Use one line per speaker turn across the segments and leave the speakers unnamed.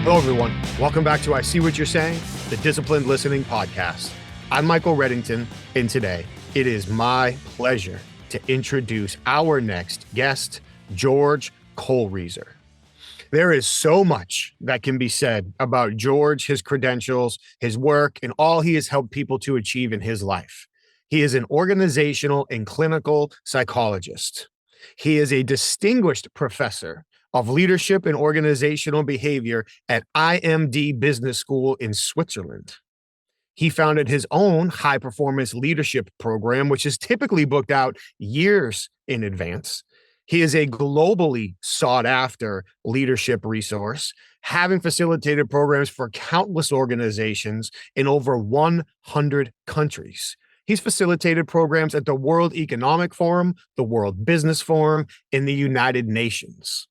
Hello, everyone. Welcome back to I See What You're Saying, the Disciplined Listening Podcast. I'm Michael Reddington, and today it is my pleasure to introduce our next guest, George Kohlrieser. There is so much that can be said about George, his credentials, his work, and all he has helped people to achieve in his life. He is an organizational and clinical psychologist. He is a distinguished professor of leadership and organizational behavior at IMD Business School in Switzerland. He founded his own high-performance leadership program, which is typically booked out years in advance. He is a globally sought-after leadership resource, having facilitated programs for countless organizations in over 100 countries. He's facilitated programs at the World Economic Forum, the World Business Forum, and the United Nations.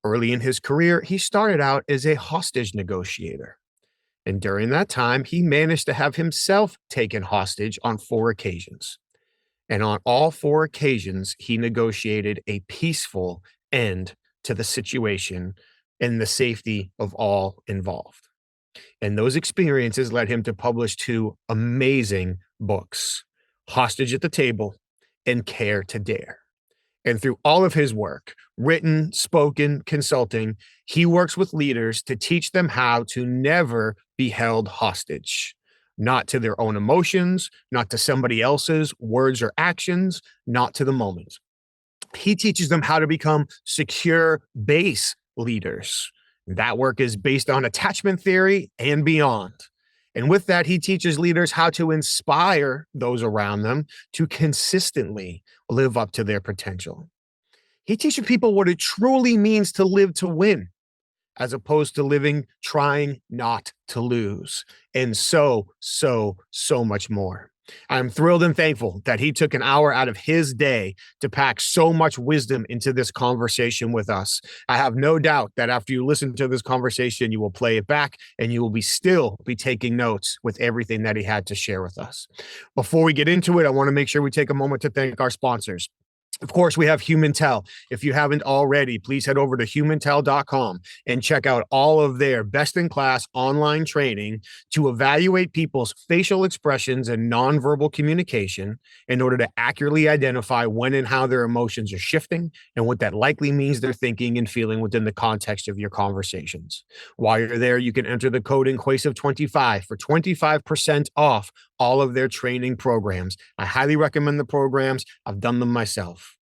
Early in his career, he started out as a hostage negotiator. And during that time, he managed to have himself taken hostage on 4 occasions. And on all 4 occasions, he negotiated a peaceful end to the situation and the safety of all involved. And those experiences led him to publish 2 amazing books, Hostage at the Table and Care to Dare. And through all of his work, written, spoken, consulting, he works with leaders to teach them how to never be held hostage, not to their own emotions, not to somebody else's words or actions, not to the moment. He teaches them how to become secure base leaders. That work is based on attachment theory and beyond. And with that, he teaches leaders how to inspire those around them to consistently live up to their potential. He teaches people what it truly means to live to win, as opposed to living trying not to lose, and so much more. I'm thrilled and thankful that he took an hour out of his day to pack so much wisdom into this conversation with us. I have no doubt that after you listen to this conversation, you will play it back and you will still be taking notes with everything that he had to share with us. Before we get into it, I want to make sure we take a moment to thank our sponsors. Of course, we have HumanTell. If you haven't already, please head over to humantell.com and check out all of their best-in-class online training to evaluate people's facial expressions and nonverbal communication in order to accurately identify when and how their emotions are shifting and what that likely means they're thinking and feeling within the context of your conversations. While you're there, you can enter the code INQUASIVE25 for 25% off all of their training programs. I highly recommend the programs. I've done them myself.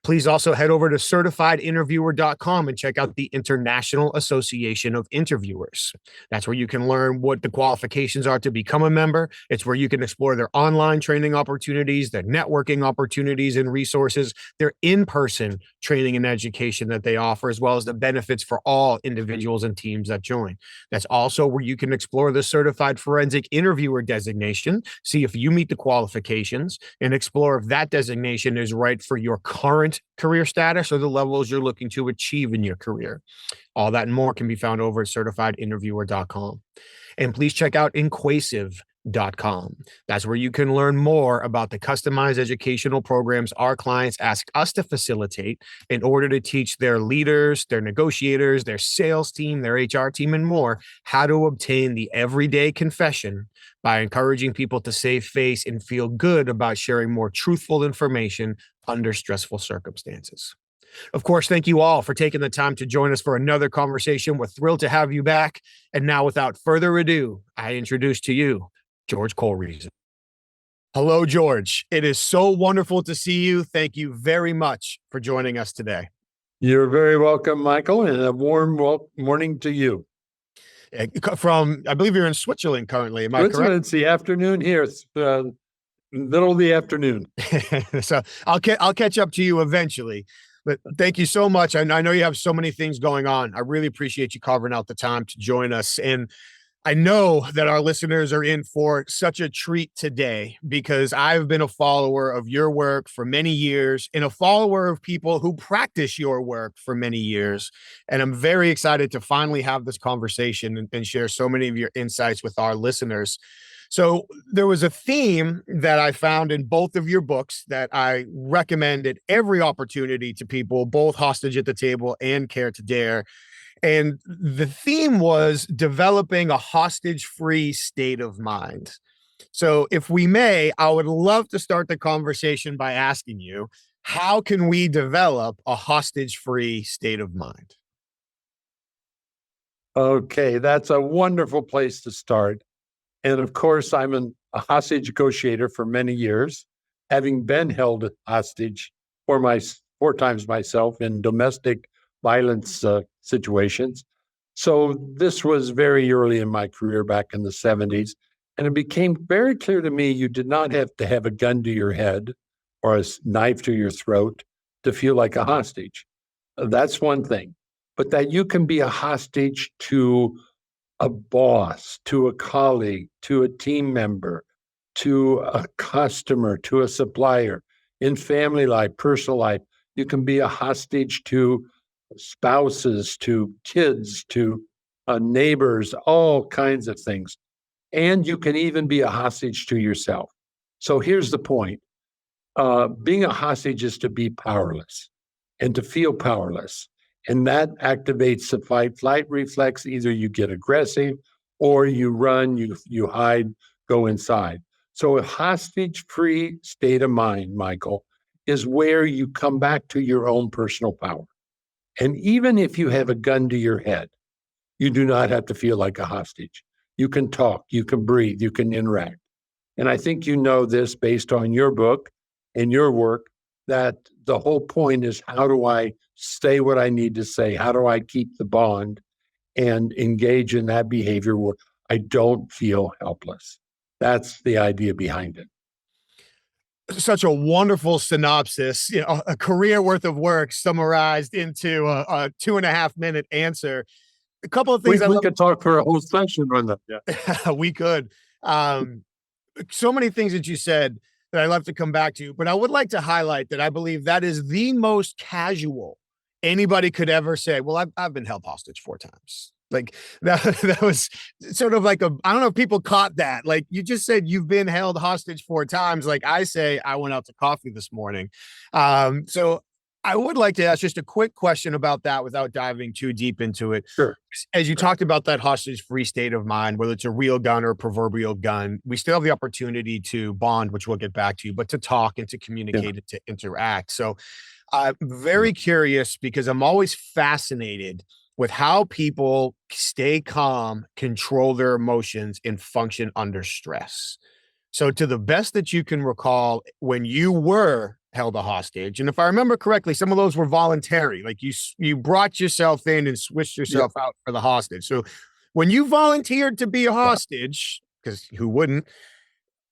Please also head over to certifiedinterviewer.com and check out the International Association of Interviewers. That's where you can learn what the qualifications are to become a member. It's where you can explore their online training opportunities, their networking opportunities and resources, their in-person training and education that they offer, as well as the benefits for all individuals and teams that join. That's also where you can explore the Certified Forensic Interviewer designation, see if you meet the qualifications, and explore if that designation is right for your current career status or the levels you're looking to achieve in your career. All that and more can be found over at certifiedinterviewer.com. And please check out inquasive.com. That's where you can learn more about the customized educational programs our clients ask us to facilitate in order to teach their leaders, their negotiators, their sales team, their HR team, and more how to obtain the everyday confession by encouraging people to save face and feel good about sharing more truthful information under stressful circumstances. Of course, thank you all for taking the time to join us for another conversation. We're thrilled to have you back. And now, without further ado, I introduce to you George Kohlrieser. Hello, George. It is so wonderful to see you. Thank you very much for joining us today.
You're very welcome, Michael, and a warm morning to you.
From, I believe you're in Switzerland currently. Am I correct?
It's the afternoon here. It's middle of the afternoon.
So I'll catch up to you eventually. But thank you so much. I know you have so many things going on. I really appreciate you carving out the time to join us. And I know that our listeners are in for such a treat today because I've been a follower of your work for many years and a follower of people who practice your work for many years. And I'm very excited to finally have this conversation and share so many of your insights with our listeners. So there was a theme that I found in both of your books that I recommend at every opportunity to people, both Hostage at the Table and Care to Dare. And the theme was developing a hostage-free state of mind. So, if we may, I would love to start the conversation by asking you, how can we develop a hostage-free state of mind?
Okay, that's a wonderful place to start. And of course, a hostage negotiator for many years, having been held hostage four times myself in domestic violence situations. So this was very early in my career back in the 70s. And it became very clear to me you did not have to have a gun to your head or a knife to your throat to feel like a hostage. That's one thing. But that you can be a hostage to a boss, to a colleague, to a team member, to a customer, to a supplier, in family life, personal life. You can be a hostage to spouses, to kids, to neighbors, all kinds of things. And you can even be a hostage to yourself. So here's the point. Being a hostage is to be powerless and to feel powerless. And that activates the fight flight reflex. Either you get aggressive or you run, you hide, go inside. So a hostage free state of mind, Michael, is where you come back to your own personal power. And even if you have a gun to your head, you do not have to feel like a hostage. You can talk, you can breathe, you can interact. And I think you know this based on your book and your work, that the whole point is, how do I say what I need to say? How do I keep the bond and engage in that behavior where I don't feel helpless? That's the idea behind it.
Such a wonderful synopsis, a career worth of work summarized into a 2.5 minute answer. A couple of
We,
things I
we
love.
could talk for a whole session on that.
Yeah. We could. Um, so many things that you said that I love to come back to, but I would like to highlight that I believe that is the most casual anybody could ever say. Well, I've been held hostage 4 times. Like that was sort of like I don't know if people caught that. Like, you just said you've been held hostage 4 times. Like I say, I went out to coffee this morning. So I would like to ask just a quick question about that without diving too deep into it.
Sure.
As you talked about that hostage free state of mind, whether it's a real gun or a proverbial gun, we still have the opportunity to bond, which we'll get back to, but to talk and to
Yeah.
communicate and to interact. So I'm very curious because I'm always fascinated with how people stay calm, control their emotions, and function under stress. So, to the best that you can recall, when you were held a hostage, and if I remember correctly, some of those were voluntary. Like you brought yourself in and switched
Yeah.
yourself out for the hostage. So, when you volunteered to be a
Yeah.
hostage, because who wouldn't?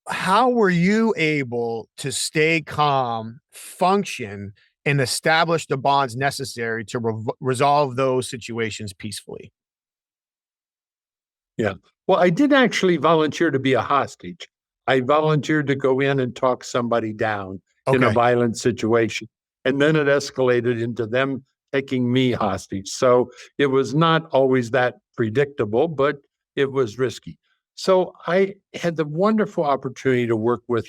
How were you able to stay calm, function, and establish the bonds necessary to resolve those situations peacefully?
Yeah. Well, I did actually volunteer to be a hostage. I volunteered to go in and talk somebody down in a
Okay.
violent situation. And then it escalated into them taking me hostage. So it was not always that predictable, but it was risky. So I had the wonderful opportunity to work with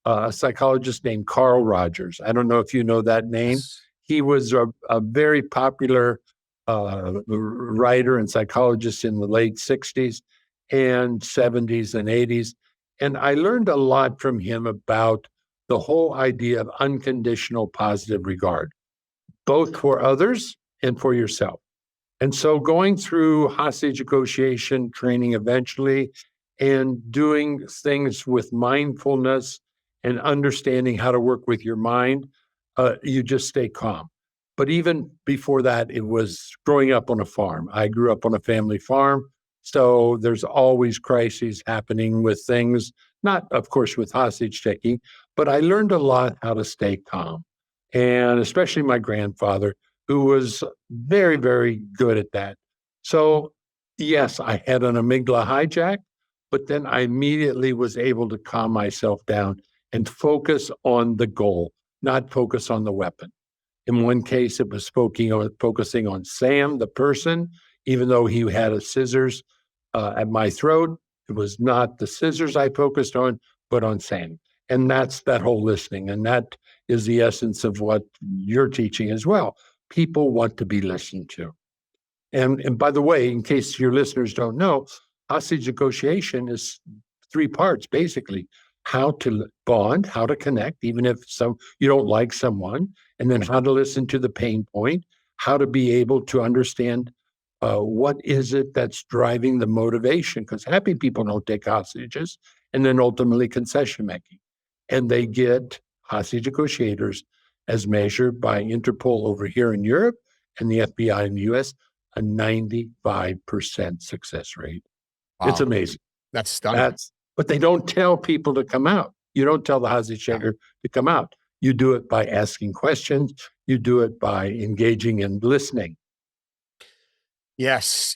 a psychologist named Carl Rogers. I don't know if you know that name.
Yes.
He was a very popular writer and psychologist in the late 60s and 70s and 80s. And I learned a lot from him about the whole idea of unconditional positive regard, both for others and for yourself. And so going through hostage negotiation training eventually and doing things with mindfulness and understanding how to work with your mind, you just stay calm. But even before that, it was growing up on a farm. I grew up on a family farm. So there's always crises happening with things, not, of course, with hostage taking, but I learned a lot how to stay calm. And especially my grandfather, who was very, very good at that. So, yes, I had an amygdala hijack, but then I immediately was able to calm myself down and focus on the goal, not focus on the weapon. In one case, it was focusing on Sam, the person, even though he had a scissors at my throat. It was not the scissors I focused on, but on Sam. And that's that whole listening. And that is the essence of what you're teaching as well. People want to be listened to. And by the way, in case your listeners don't know, hostage negotiation is three parts, basically: how to bond, how to connect, even if you don't like someone, and then how to listen to the pain point, how to be able to understand what is it that's driving the motivation, because happy people don't take hostages, and then ultimately concession making. And they get hostage negotiators as measured by Interpol over here in Europe and the FBI in the US, a 95% success rate.
Wow.
It's amazing.
That's stunning.
But they don't tell people to come out. You don't tell the hostage taker to come out. You do it by asking questions. You do it by engaging and listening.
Yes.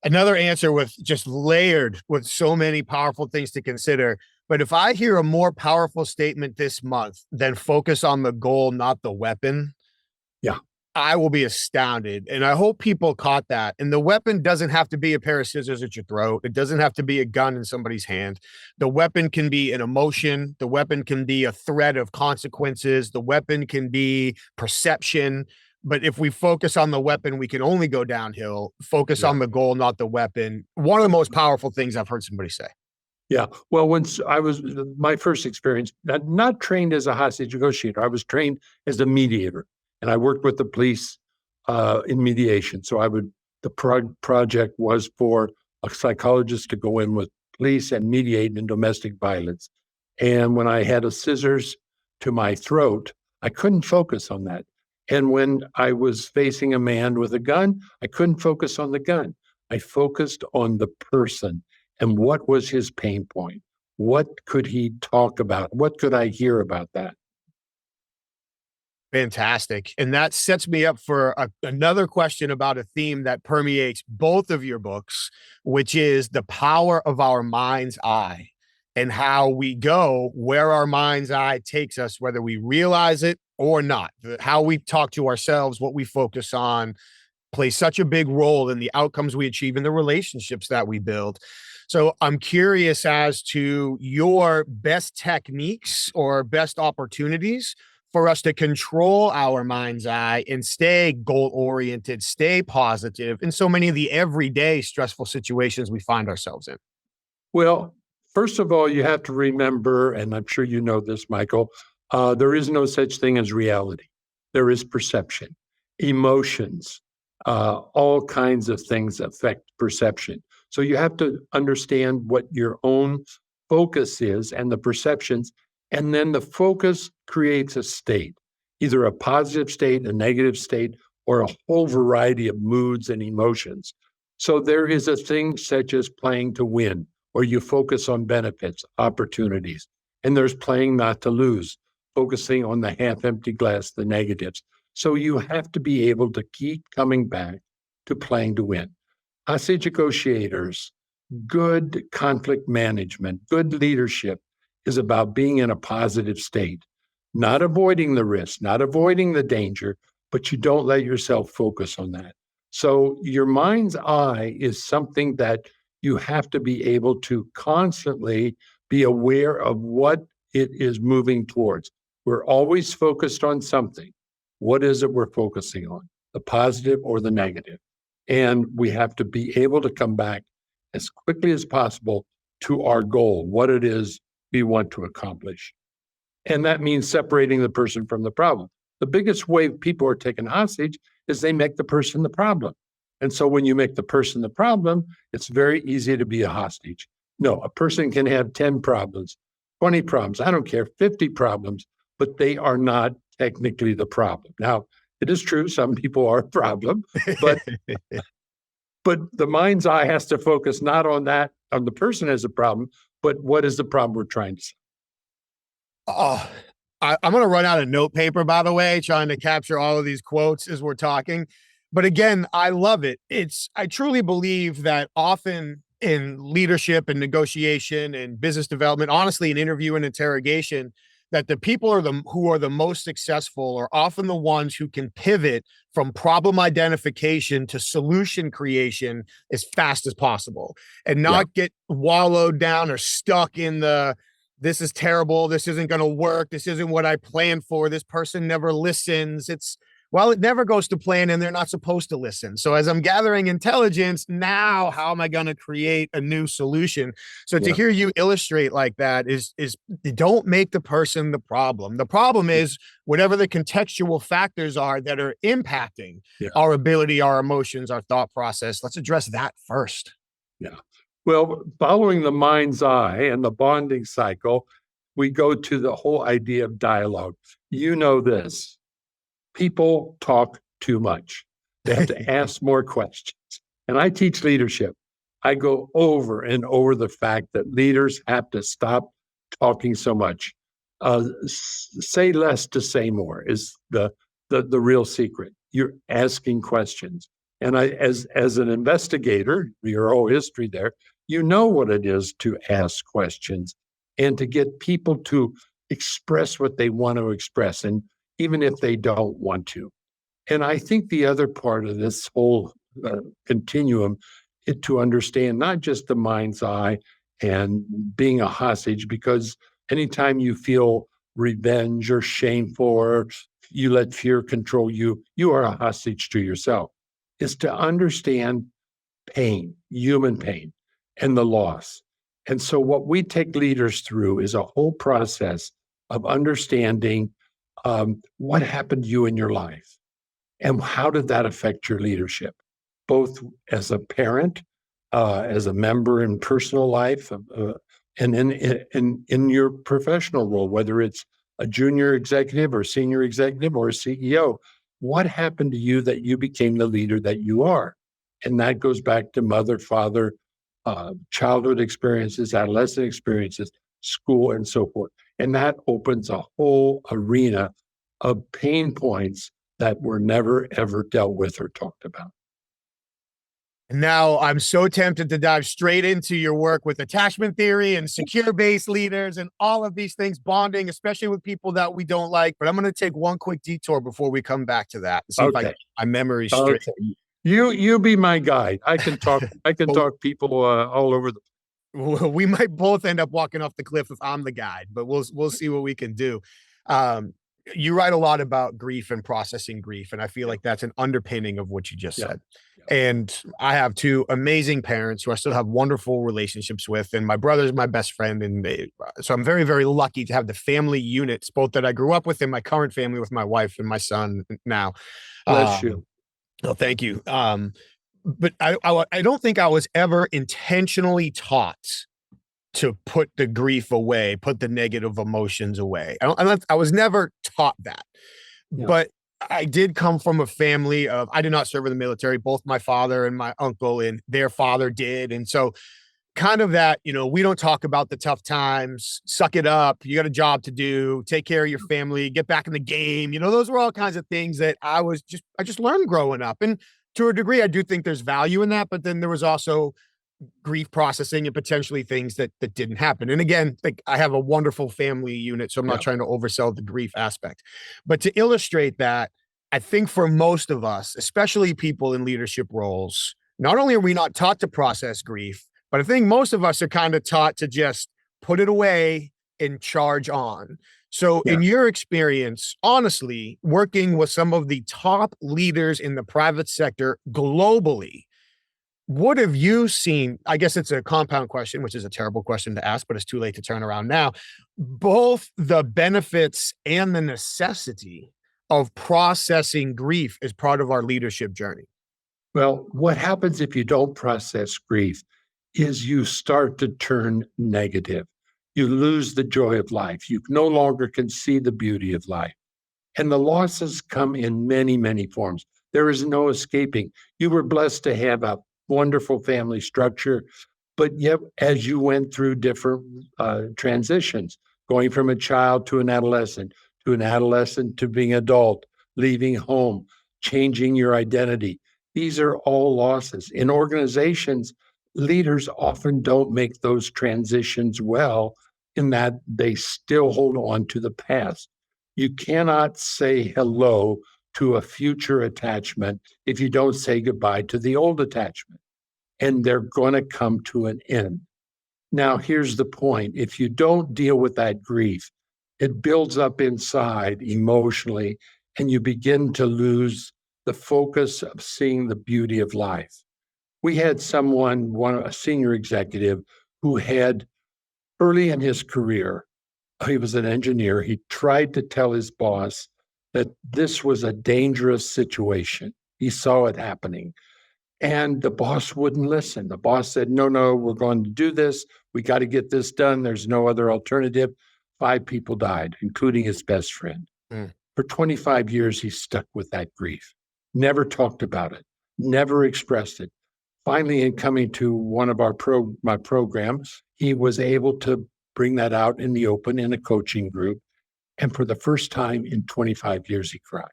Another answer with just layered with so many powerful things to consider. But if I hear a more powerful statement this month than focus on the goal, not the weapon,
yeah,
I will be astounded. And I hope people caught that. And the weapon doesn't have to be a pair of scissors at your throat. It doesn't have to be a gun in somebody's hand. The weapon can be an emotion. The weapon can be a threat of consequences. The weapon can be perception. But if we focus on the weapon, we can only go downhill. Focus on the goal, not the weapon. One of the most powerful things I've heard somebody say.
Yeah. Well, once I was, my first experience, not trained as a hostage negotiator, I was trained as a mediator. And I worked with the police in mediation. So the project was for a psychologist to go in with police and mediate in domestic violence. And when I had a scissors to my throat, I couldn't focus on that. And when I was facing a man with a gun, I couldn't focus on the gun. I focused on the person and what was his pain point. What could he talk about? What could I hear about that?
Fantastic. And that sets me up for another question about a theme that permeates both of your books, which is the power of our mind's eye and how we go where our mind's eye takes us, whether we realize it or not. How we talk to ourselves, what we focus on, plays such a big role in the outcomes we achieve in the relationships that we build. So I'm curious as to your best techniques or best opportunities for us to control our mind's eye and stay goal-oriented, stay positive in so many of the everyday stressful situations we find ourselves in.
Well, first of all, you have to remember, and I'm sure you know this, Michael, there is no such thing as reality. There is perception, emotions, all kinds of things affect perception. So you have to understand what your own focus is and the perceptions, and then the focus creates a state, either a positive state, a negative state, or a whole variety of moods and emotions. So there is a thing such as playing to win, or you focus on benefits, opportunities, and there's playing not to lose, focusing on the half-empty glass, the negatives. So you have to be able to keep coming back to playing to win. Hostage negotiators, good conflict management, good leadership is about being in a positive state, not avoiding the risk, not avoiding the danger, but you don't let yourself focus on that. So your mind's eye is something that you have to be able to constantly be aware of what it is moving towards. We're always focused on something. What is it we're focusing on, the positive or the negative? And we have to be able to come back as quickly as possible to our goal, what it is we want to accomplish. And that means separating the person from the problem. The biggest way people are taken hostage is they make the person the problem. And so when you make the person the problem, it's very easy to be a hostage. No, a person can have 10 problems, 20 problems, I don't care, 50 problems, but they are not technically the problem. Now, it is true, some people are a problem, but the mind's eye has to focus not on that, on the person as a problem, but what is the problem we're trying to solve.
Oh, I'm going to run out of note paper, by the way, trying to capture all of these quotes as we're talking. But again, I love it. I truly believe that often in leadership and negotiation and business development, honestly, in interview and interrogation, that the people who are the most successful are often the ones who can pivot from problem identification to solution creation as fast as possible and not get wallowed down or stuck in this is terrible, this isn't going to work, this isn't what I planned for, this person never listens. It's Well, it never goes to plan and they're not supposed to listen. So as I'm gathering intelligence, now how am I going to create a new solution? So to hear you illustrate like that is don't make the person the problem. The problem is whatever the contextual factors are that are impacting our ability, our emotions, our thought process. Let's address that first.
Yeah. Well, following the mind's eye and the bonding cycle, we go to the whole idea of dialogue. You know this. People talk too much. They have to ask more questions. And I teach leadership. I go over and over the fact that leaders have to stop talking so much. Say less to say more is the real secret. You're asking questions. And as an investigator, your whole history there, you know what it is to ask questions and to get people to express what they want to express, and even if they don't want to. And I think the other part of this whole continuum is to understand not just the mind's eye and being a hostage, because anytime you feel revenge or shameful or you let fear control you, you are a hostage to yourself. Is to understand pain, human pain, and the loss. And so what we take leaders through is a whole process of understanding what happened to you in your life and how did that affect your leadership, both as a parent, as a member in personal life, and in your professional role, whether it's a junior executive or senior executive or a CEO. What happened to you that you became the leader that you are? And that goes back to mother, father, childhood experiences, adolescent experiences, school, and so forth. And that opens a whole arena of pain points that were never, ever dealt with or talked about.
Now, I'm so tempted to dive straight into your work with attachment theory and secure-based leaders and all of these things, bonding, especially with people that we don't like. But I'm going to take one quick detour before we come back to that and see if I get my memory straight.
Okay. You be my guide. I can talk. I can talk people all over the.
We might both end up walking off the cliff if I'm the guide, but we'll see what we can do. You write a lot about grief and processing grief, and I feel like that's an underpinning of what you just said. And I have two amazing parents who I still have wonderful relationships with, and my brother's my best friend, and so I'm very, very lucky to have the family units, both that I grew up with in my current family with my wife and my son now.
Bless you.
Oh, thank you. But I don't think I was ever intentionally taught to put the grief away, put the negative emotions away. I was never taught that. But I did come from a family of, I did not serve in the military. Both my father and my uncle and their father did. And so kind of that, we don't talk about the tough times, suck it up. You got a job to do, take care of your family, get back in the game. Those were all kinds of things that I just learned growing up. And to a degree, I do think there's value in that. But then there was also grief processing and potentially things that didn't happen. And again, like I have a wonderful family unit, so I'm not trying to oversell the grief aspect. But to illustrate that, I think for most of us, especially people in leadership roles, not only are we not taught to process grief, but I think most of us are kind of taught to just put it away and charge on. So in your experience, honestly, working with some of the top leaders in the private sector globally, what have you seen? I guess it's a compound question, which is a terrible question to ask, but it's too late to turn around now. Both the benefits and the necessity of processing grief as part of our leadership journey.
Well, what happens if you don't process grief is you start to turn negative. You lose the joy of life. You no longer can see the beauty of life. And the losses come in many, many forms. There is no escaping. You were blessed to have a wonderful family structure, but yet as you went through different transitions, going from a child to an adolescent to being adult, leaving home, changing your identity, these are all losses. In organizations, leaders often don't make those transitions well in that they still hold on to the past. You cannot say hello to a future attachment if you don't say goodbye to the old attachment. And they're going to come to an end. Now, here's the point. If you don't deal with that grief, it builds up inside emotionally, and you begin to lose the focus of seeing the beauty of life. We had a senior executive who had early in his career, he was an engineer. He tried to tell his boss that this was a dangerous situation. He saw it happening. And the boss wouldn't listen. The boss said, no, we're going to do this. We got to get this done. There's no other alternative. 5 people died, including his best friend. For 25 years, he stuck with that grief, never talked about it, never expressed it. Finally, in coming to one of my programs, he was able to bring that out in the open in a coaching group. And for the first time in 25 years, he cried.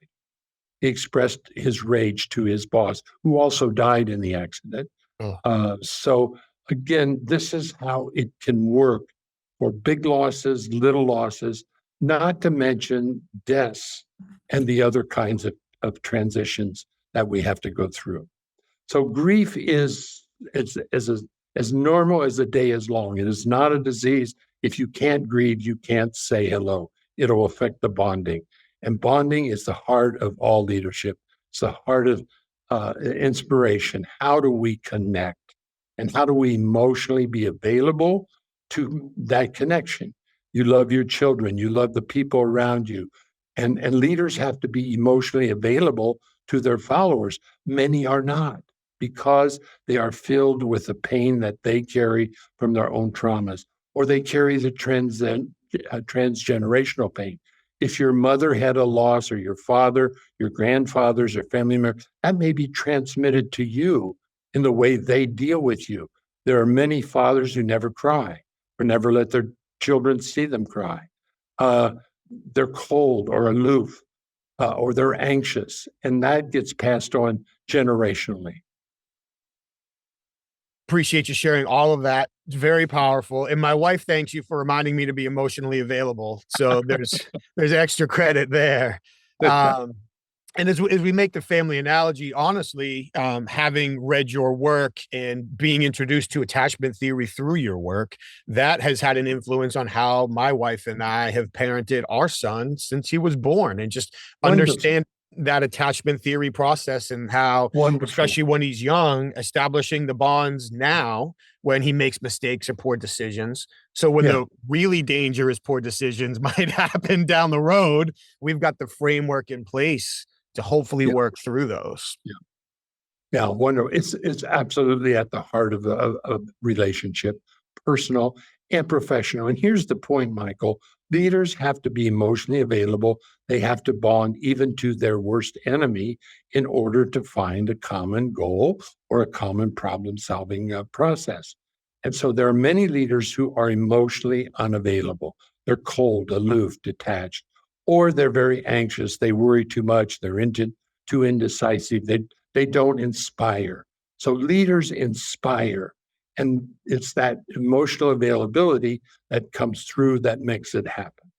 He expressed his rage to his boss, who also died in the accident. So again, this is how it can work for big losses, little losses, not to mention deaths and the other kinds of transitions that we have to go through. So grief is as normal as the day is long. It is not a disease. If you can't grieve, you can't say hello. It'll affect the bonding. And bonding is the heart of all leadership. It's the heart of inspiration. How do we connect? And how do we emotionally be available to that connection? You love your children. You love the people around you. And leaders have to be emotionally available to their followers. Many are not, because they are filled with the pain that they carry from their own traumas, or they carry the transgenerational pain. If your mother had a loss, or your father, your grandfathers, or family members, that may be transmitted to you in the way they deal with you. There are many fathers who never cry or never let their children see them cry. They're cold or aloof, or they're anxious, and that gets passed on generationally.
Appreciate you sharing all of that. It's very powerful. And my wife thanks you for reminding me to be emotionally available. So there's extra credit there. And as we make the family analogy, honestly, having read your work and being introduced to attachment theory through your work, that has had an influence on how my wife and I have parented our son since he was born, and just understand that attachment theory process, and how, especially when he's young, establishing the bonds now when he makes mistakes or poor decisions. So when the really dangerous poor decisions might happen down the road, we've got the framework in place to hopefully work through those.
Yeah, wonderful. It's absolutely at the heart of a relationship, personal and professional. And here's the point, Michael. Leaders have to be emotionally available. They have to bond even to their worst enemy in order to find a common goal or a common problem-solving process. And so there are many leaders who are emotionally unavailable. They're cold, aloof, detached, or they're very anxious. They worry too much. They're too indecisive. They don't inspire. So leaders inspire. And it's that emotional availability that comes through that makes it happen.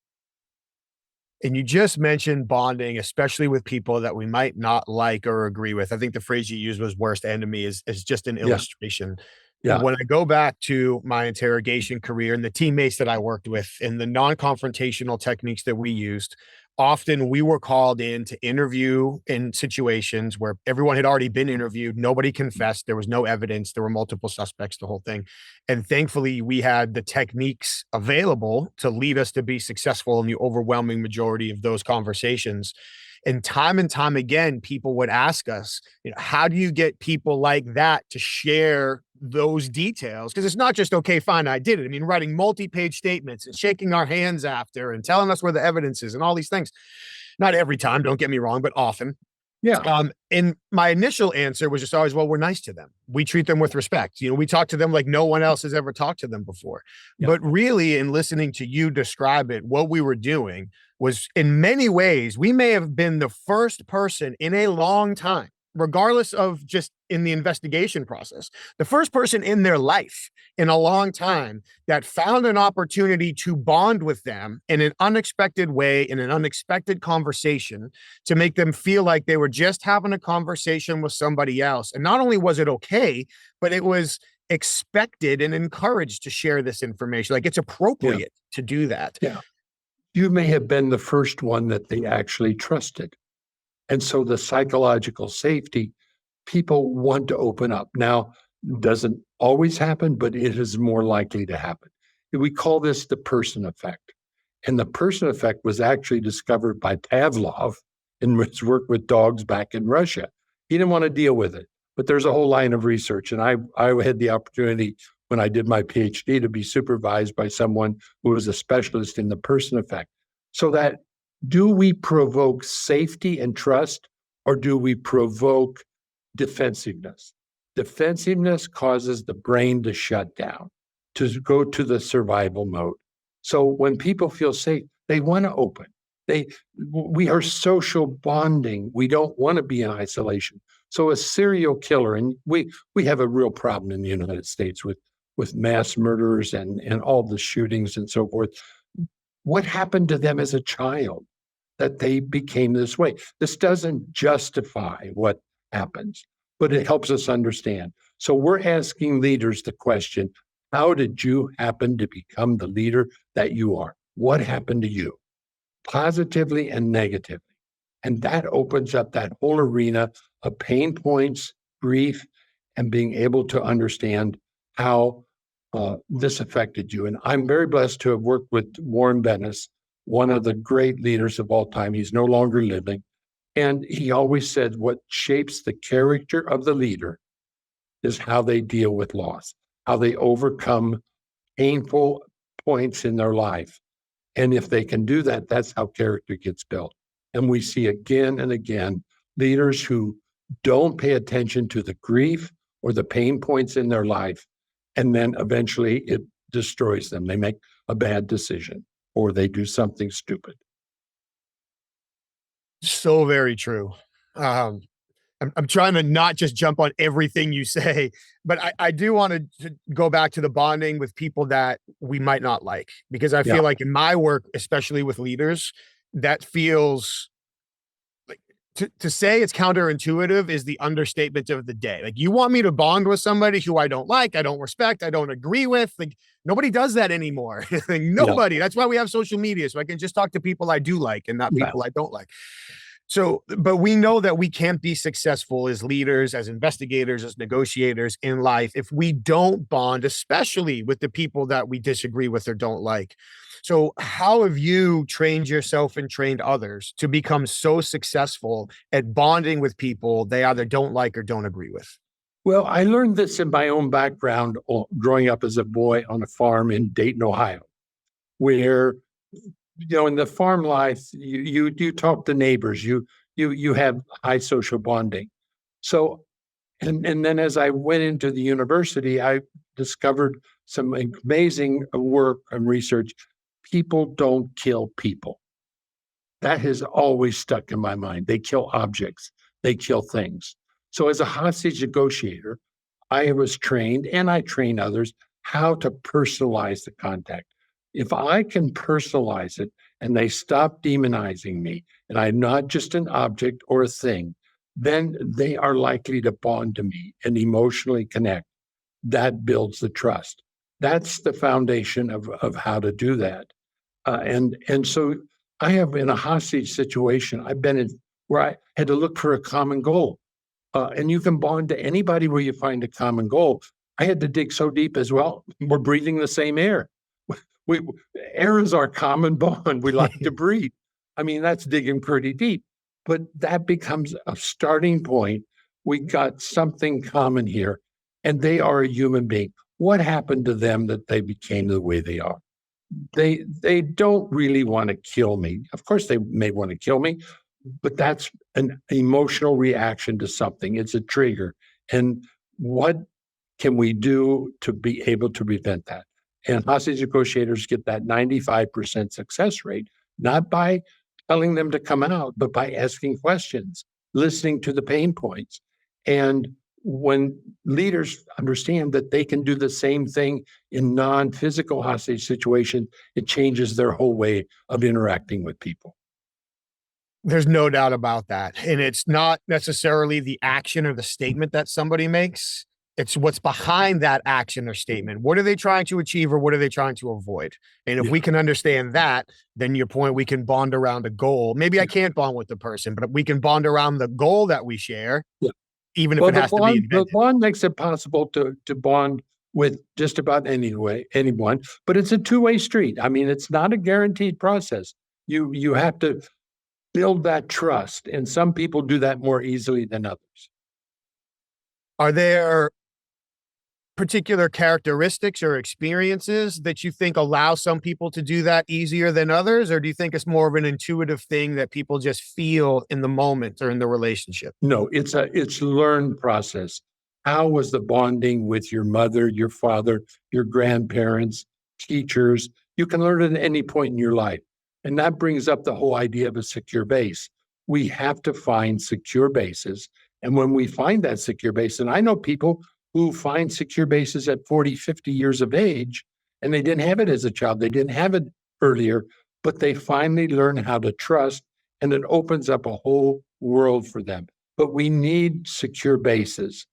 And you just mentioned bonding, especially with people that we might not like or agree with. I think the phrase you used was worst enemy is just an illustration.
Yeah.
When I go back to my interrogation career and the teammates that I worked with and the non-confrontational techniques that we used, often we were called in to interview in situations where everyone had already been interviewed. Nobody confessed. There was no evidence. There were multiple suspects, the whole thing. And thankfully, we had the techniques available to lead us to be successful in the overwhelming majority of those conversations. And time again, people would ask us, how do you get people like that to share those details? Because it's not just, okay, fine, I did it. I mean, writing multi-page statements and shaking our hands after and telling us where the evidence is and all these things. Not every time, don't get me wrong, but often. And my initial answer was just always, well, we're nice to them. We treat them with respect. We talk to them like no one else has ever talked to them before. But really, in listening to you describe it, what we were doing was, in many ways, we may have been the first person in a long time, regardless of just in the investigation process, the first person in their life in a long time that found an opportunity to bond with them in an unexpected way, in an unexpected conversation, to make them feel like they were just having a conversation with somebody else. And not only was it okay, but it was expected and encouraged to share this information. Like, it's appropriate to do that.
You may have been the first one that they actually trusted. And so the psychological safety, people want to open up. Now, it doesn't always happen, but it is more likely to happen. We call this the person effect. And the person effect was actually discovered by Pavlov in his work with dogs back in Russia. He didn't want to deal with it, but there's a whole line of research. And I had the opportunity when I did my PhD to be supervised by someone who was a specialist in the person effect. So that, do we provoke safety and trust, or do we provoke defensiveness? Defensiveness causes the brain to shut down, to go to the survival mode. So when people feel safe, they want to open. We are social bonding. We don't want to be in isolation. So a serial killer, and we have a real problem in the United States with mass murderers and all the shootings and so forth. What happened to them as a child that they became this way? This doesn't justify what happens, but it helps us understand. So we're asking leaders the question, how did you happen to become the leader that you are? What happened to you, positively and negatively? And that opens up that whole arena of pain points, grief, and being able to understand how this affected you. And I'm very blessed to have worked with Warren Bennis, one of the great leaders of all time. He's no longer living. And he always said what shapes the character of the leader is how they deal with loss, how they overcome painful points in their life. And if they can do that, that's how character gets built. And we see again and again leaders who don't pay attention to the grief or the pain points in their life, and then eventually it destroys them. They make a bad decision or they do something stupid.
So very true. I'm trying to not just jump on everything you say, but I do want to go back to the bonding with people that we might not like, because I feel like in my work, especially with leaders, that feels like, to say it's counterintuitive is the understatement of the day. Like, you want me to bond with somebody who I don't like, I don't respect, I don't agree with. Like, nobody does that anymore. Like, nobody. That's why we have social media, so I can just talk to people I do like and not people I don't like. So, but we know that we can't be successful as leaders, as investigators, as negotiators in life if we don't bond, especially with the people that we disagree with or don't like. So how have you trained yourself and trained others to become so successful at bonding with people they either don't like or don't agree with?
Well, I learned this in my own background growing up as a boy on a farm in Dayton, Ohio, where in the farm life, you talk to neighbors, you have high social bonding. So, and then as I went into the university, I discovered some amazing work and research. People don't kill people. That has always stuck in my mind. They kill objects, they kill things. So as a hostage negotiator, I was trained, and I train others, how to personalize the contact. If I can personalize it and they stop demonizing me and I'm not just an object or a thing, then they are likely to bond to me and emotionally connect. That builds the trust. That's the foundation of how to do that. And so I have, in a hostage situation, I've been in where I had to look for a common goal. And you can bond to anybody where you find a common goal. I had to dig so deep as well. We're breathing the same air. Air is our common bond. We like to breathe. I mean, that's digging pretty deep, but that becomes a starting point. We got something common here, and they are a human being. What happened to them that they became the way they are? They don't really want to kill me. Of course, they may want to kill me, but that's an emotional reaction to something. It's a trigger. And what can we do to be able to prevent that? And hostage negotiators get that 95% success rate, not by telling them to come out, but by asking questions, listening to the pain points. And when leaders understand that they can do the same thing in non-physical hostage situations, it changes their whole way of interacting with people.
There's no doubt about that. And it's not necessarily the action or the statement that somebody makes. It's what's behind that action or statement. What are they trying to achieve or what are they trying to avoid? And if
Yeah.
we can understand that, then your point, we can bond around a goal. Maybe I can't bond with the person, but we can bond around the goal that we share,
Yeah.
even if
Well,
it has to be
the
invented.
bond makes it possible to bond with just about anyone, but it's a two-way street. I mean, it's not a guaranteed process. You have to build that trust, and some people do that more easily than others.
Are there particular characteristics or experiences that you think allow some people to do that easier than others? Or do you think it's more of an intuitive thing that people just feel in the moment or in the relationship?
No, it's learned process. How was the bonding with your mother, your father, your grandparents, teachers? You can learn it at any point in your life. And that brings up the whole idea of a secure base. We have to find secure bases. And when we find that secure base, and I know people who find secure bases at 40, 50 years of age, and they didn't have it as a child, they didn't have it earlier, but they finally learn how to trust, and it opens up a whole world for them. But we need secure bases.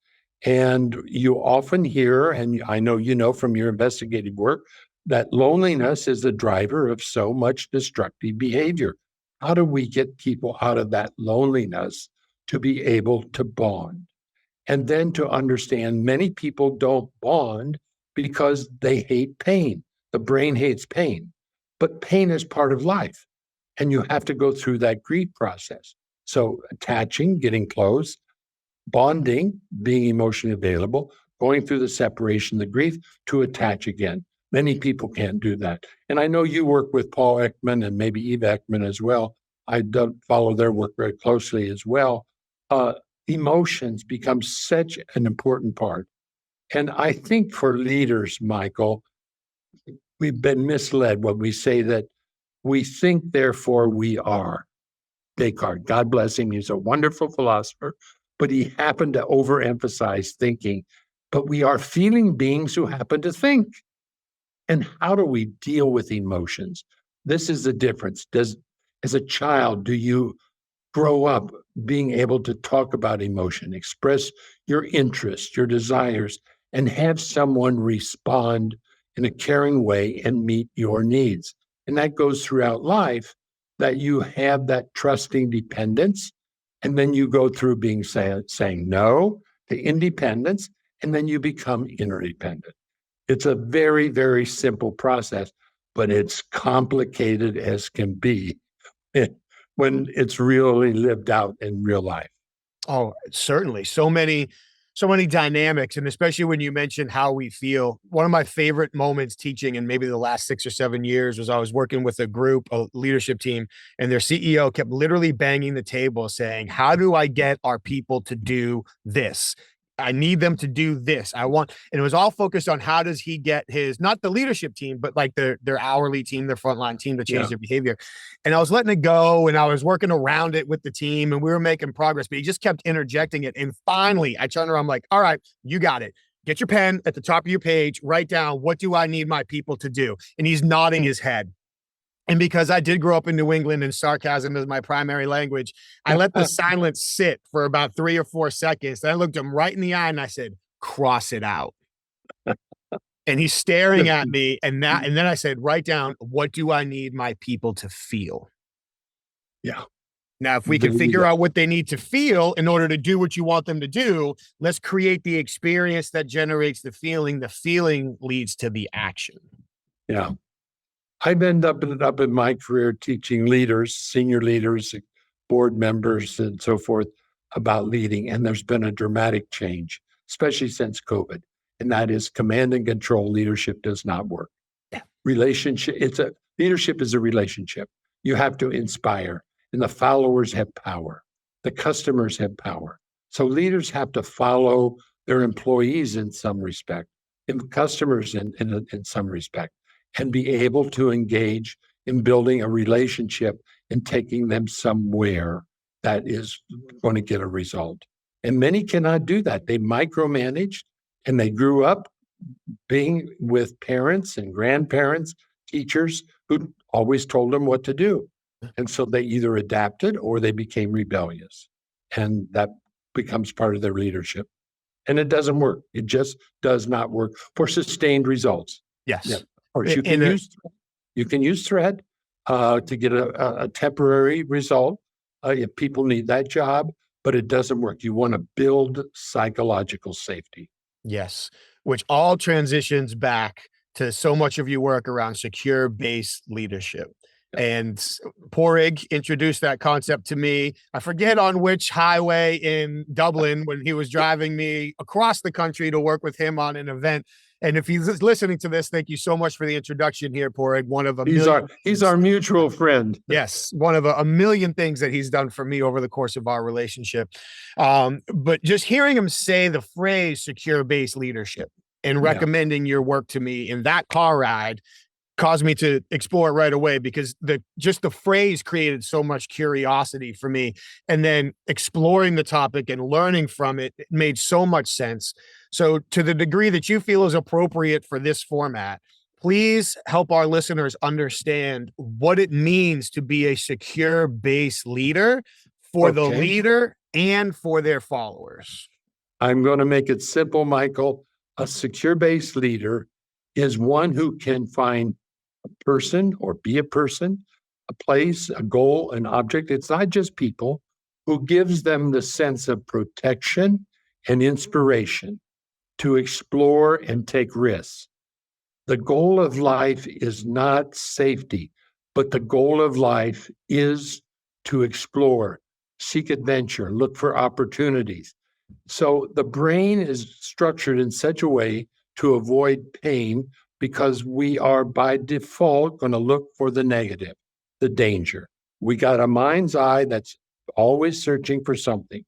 And you often hear, and I know you know from your investigative work, that loneliness is the driver of so much destructive behavior. How do we get people out of that loneliness to be able to bond? And then to understand many people don't bond because they hate pain. The brain hates pain, but pain is part of life. And you have to go through that grief process. So attaching, getting close, bonding, being emotionally available, going through the separation, the grief, to attach again. Many people can't do that. And I know you work with Paul Ekman and maybe Eve Ekman as well. I don't follow their work very closely as well. Emotions become such an important part. And I think for leaders, Michael, we've been misled when we say that we think, therefore we are. Descartes, God bless him, he's a wonderful philosopher, but he happened to overemphasize thinking. But we are feeling beings who happen to think. And how do we deal with emotions? This is the difference. As a child, do you grow up being able to talk about emotion, express your interests, your desires, and have someone respond in a caring way and meet your needs? And that goes throughout life, that you have that trusting dependence. And then you go through being saying no to independence, and then you become interdependent. It's a very, very simple process, but it's complicated as can be when it's really lived out in real life.
Oh, certainly. So many dynamics. And especially when you mentioned how we feel. One of my favorite moments teaching in maybe the last 6 or 7 years was I was working with a group, a leadership team, and their CEO kept literally banging the table saying, how do I get our people to do this? I need them to do this. And it was all focused on how does he get his, not the leadership team, but like their hourly team, their frontline team to change their behavior. And I was letting it go and I was working around it with the team and we were making progress, but he just kept interjecting it. And finally I turned around, I'm like, all right, you got it. Get your pen at the top of your page, write down, what do I need my people to do? And he's nodding his head. And because I did grow up in New England and sarcasm is my primary language, I let the silence sit for about 3 or 4 seconds. Then I looked him right in the eye and I said, cross it out. And he's staring at me. And then I said, write down, what do I need my people to feel?
Yeah.
Now, if we can figure out what they need to feel in order to do what you want them to do, let's create the experience that generates the feeling. The feeling leads to the action.
Yeah. I've ended up in my career teaching leaders, senior leaders, board members, and so forth about leading. And there's been a dramatic change, especially since COVID. And that is command and control leadership does not work.
Yeah.
Leadership is a relationship. You have to inspire, and the followers have power. The customers have power. So leaders have to follow their employees in some respect, and customers in some respect, and be able to engage in building a relationship and taking them somewhere that is going to get a result. And many cannot do that. They micromanage, and they grew up being with parents and grandparents, teachers who always told them what to do. And so they either adapted or they became rebellious. And that becomes part of their leadership. And it doesn't work. It just does not work for sustained results.
Yes.
Yeah. Of course, you can use threat to get a temporary result if people need that job, but it doesn't work. You want to build psychological safety.
Yes, which all transitions back to so much of your work around secure-based leadership. And Porig introduced that concept to me. I forget on which highway in Dublin when he was driving me across the country to work with him on an event. And if he's listening to this, thank you so much for the introduction here, Porig. One of
he's our mutual friend.
Yes, one of a million things that he's done for me over the course of our relationship. But just hearing him say the phrase secure-based leadership and recommending your work to me in that car ride caused me to explore it right away, because the phrase created so much curiosity for me. And then exploring the topic and learning from it made so much sense. So to the degree that you feel is appropriate for this format, please help our listeners understand what it means to be a secure-based leader for the leader and for their followers.
I'm going to make it simple, Michael. A secure-based leader is one who can find a person or be a person, a place, a goal, an object. It's not just people, who gives them the sense of protection and inspiration to explore and take risks. The goal of life is not safety, but the goal of life is to explore, seek adventure, look for opportunities. So the brain is structured in such a way to avoid pain, because we are by default going to look for the negative, the danger. We got a mind's eye that's always searching for something.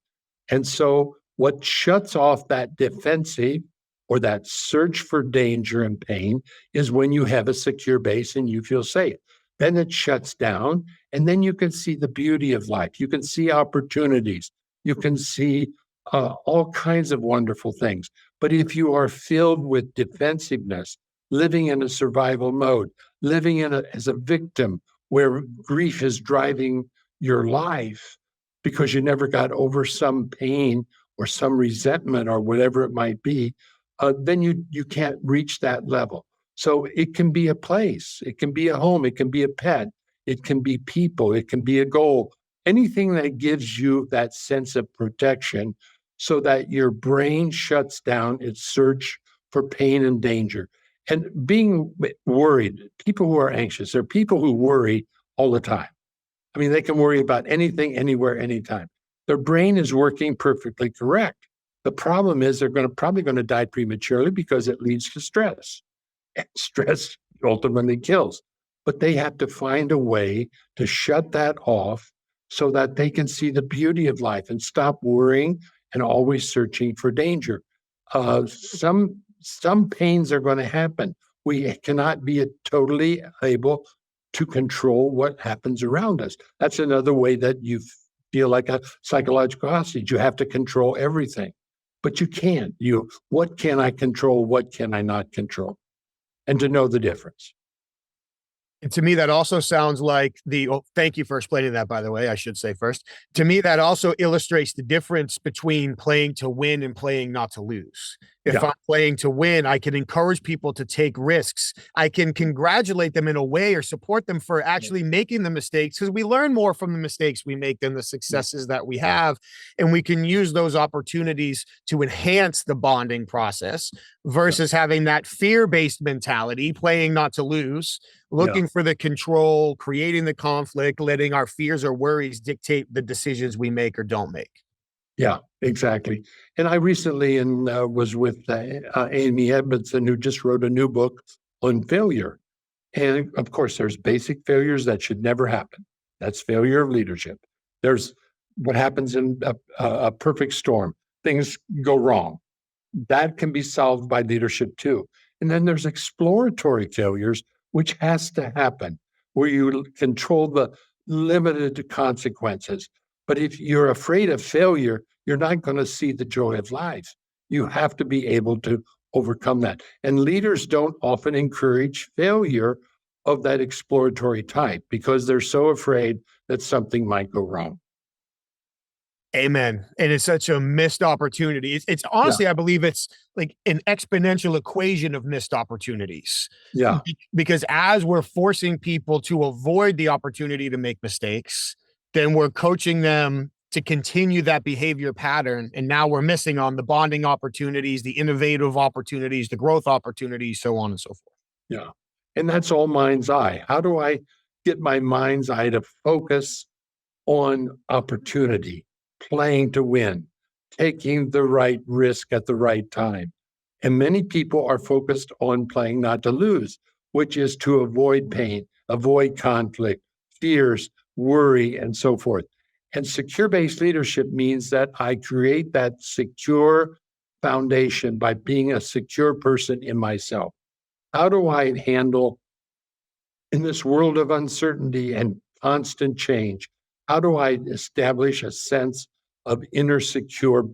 And so what shuts off that defensive or that search for danger and pain is when you have a secure base and you feel safe. Then it shuts down, and then you can see the beauty of life. You can see opportunities. You can see all kinds of wonderful things. But if you are filled with defensiveness, living in a survival mode, living as a victim where grief is driving your life because you never got over some pain or some resentment or whatever it might be, then you can't reach that level. So it can be a place, it can be a home, it can be a pet, it can be people, it can be a goal, anything that gives you that sense of protection so that your brain shuts down its search for pain and danger. And being worried, people who are anxious, they're people who worry all the time. I mean, they can worry about anything, anywhere, anytime. Their brain is working perfectly correct. The problem is they're probably going to die prematurely because it leads to stress. And stress ultimately kills. But they have to find a way to shut that off so that they can see the beauty of life and stop worrying and always searching for danger. Some pains are going to happen. We cannot be totally able to control what happens around us. That's another way that you feel like a psychological hostage. You have to control everything, but you can't. What can I control? What can I not control? And to know the difference.
And to me, that also sounds like thank you for explaining that, by the way, I should say first. To me, that also illustrates the difference between playing to win and playing not to lose. If I'm playing to win, I can encourage people to take risks. I can congratulate them in a way or support them for actually making the mistakes, because we learn more from the mistakes we make than the successes that we have. And we can use those opportunities to enhance the bonding process versus having that fear-based mentality, playing not to lose, looking for the control, creating the conflict, letting our fears or worries dictate the decisions we make or don't make.
Yeah, exactly. And I recently was with Amy Edmondson, who just wrote a new book on failure. And of course, there's basic failures that should never happen. That's failure of leadership. There's what happens in a perfect storm. Things go wrong. That can be solved by leadership too. And then there's exploratory failures, which has to happen, where you control the limited consequences. But if you're afraid of failure, you're not going to see the joy of life. You have to be able to overcome that. And leaders don't often encourage failure of that exploratory type because they're so afraid that something might go wrong.
Amen. And it's such a missed opportunity. It's
Yeah,
honestly, I believe it's like an exponential equation of missed opportunities.
yeah,
Because as we're forcing people to avoid the opportunity to make mistakes, then we're coaching them to continue that behavior pattern. And now we're missing on the bonding opportunities, the innovative opportunities, the growth opportunities, so on and so forth.
yeah. And that's all mind's eye. How do I get my mind's eye to focus on opportunity, playing to win, taking the right risk at the right time? And many people are focused on playing not to lose, which is to avoid pain, avoid conflict, fears, worry, and so forth. And secure based leadership means that I create that secure foundation by being a secure person in myself. How do I handle in this world of uncertainty and constant change? How do I establish a sense of inner secure,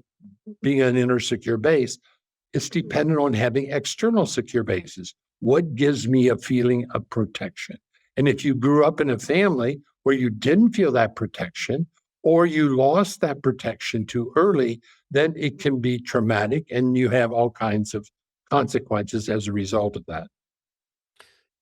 being an inner secure base? It's dependent on having external secure bases. What gives me a feeling of protection? And if you grew up in a family where you didn't feel that protection, or you lost that protection too early, then it can be traumatic and you have all kinds of consequences as a result of that.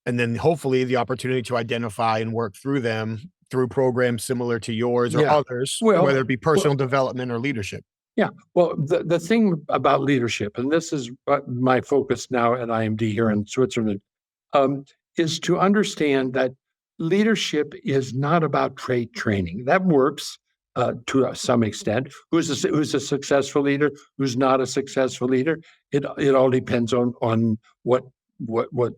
And then hopefully the opportunity to identify and work through them through programs similar to yours or
Yeah.
others,
Well,
whether it be
well,
personal development or leadership.
yeah. Well, the thing about leadership, and this is my focus now at IMD here in Switzerland, um, is to understand that leadership is not about trait training. That works to some extent. Who's a successful leader? Who's not a successful leader? It all depends on what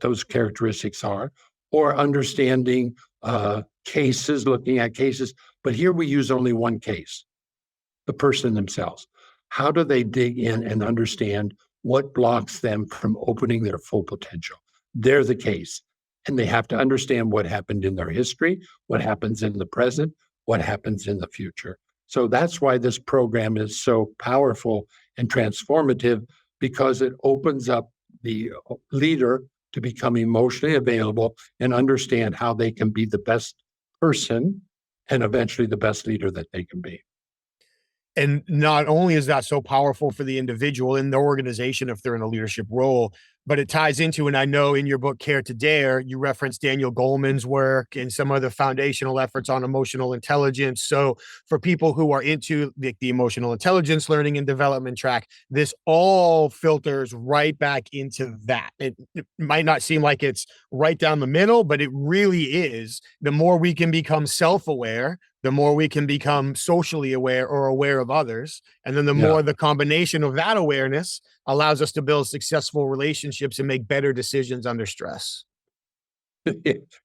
those characteristics are, or understanding cases, looking at cases. But here we use only one case, the person themselves. How do they dig in and understand what blocks them from opening their full potential? They're the case. And they have to understand what happened in their history, what happens in the present, what happens in the future. So that's why this program is so powerful and transformative, because it opens up the leader to become emotionally available and understand how they can be the best person and eventually the best leader that they can be.
And not only is that so powerful for the individual in the organization if they're in a leadership role, but it ties into, and I know in your book, Care to Dare, you reference Daniel Goleman's work and some other foundational efforts on emotional intelligence. So for people who are into the emotional intelligence learning and development track, this all filters right back into that. It might not seem like it's right down the middle, but it really is. The more we can become self-aware, the more we can become socially aware or aware of others. And then the
Yeah.
more the combination of that awareness allows us to build successful relationships and make better decisions under stress.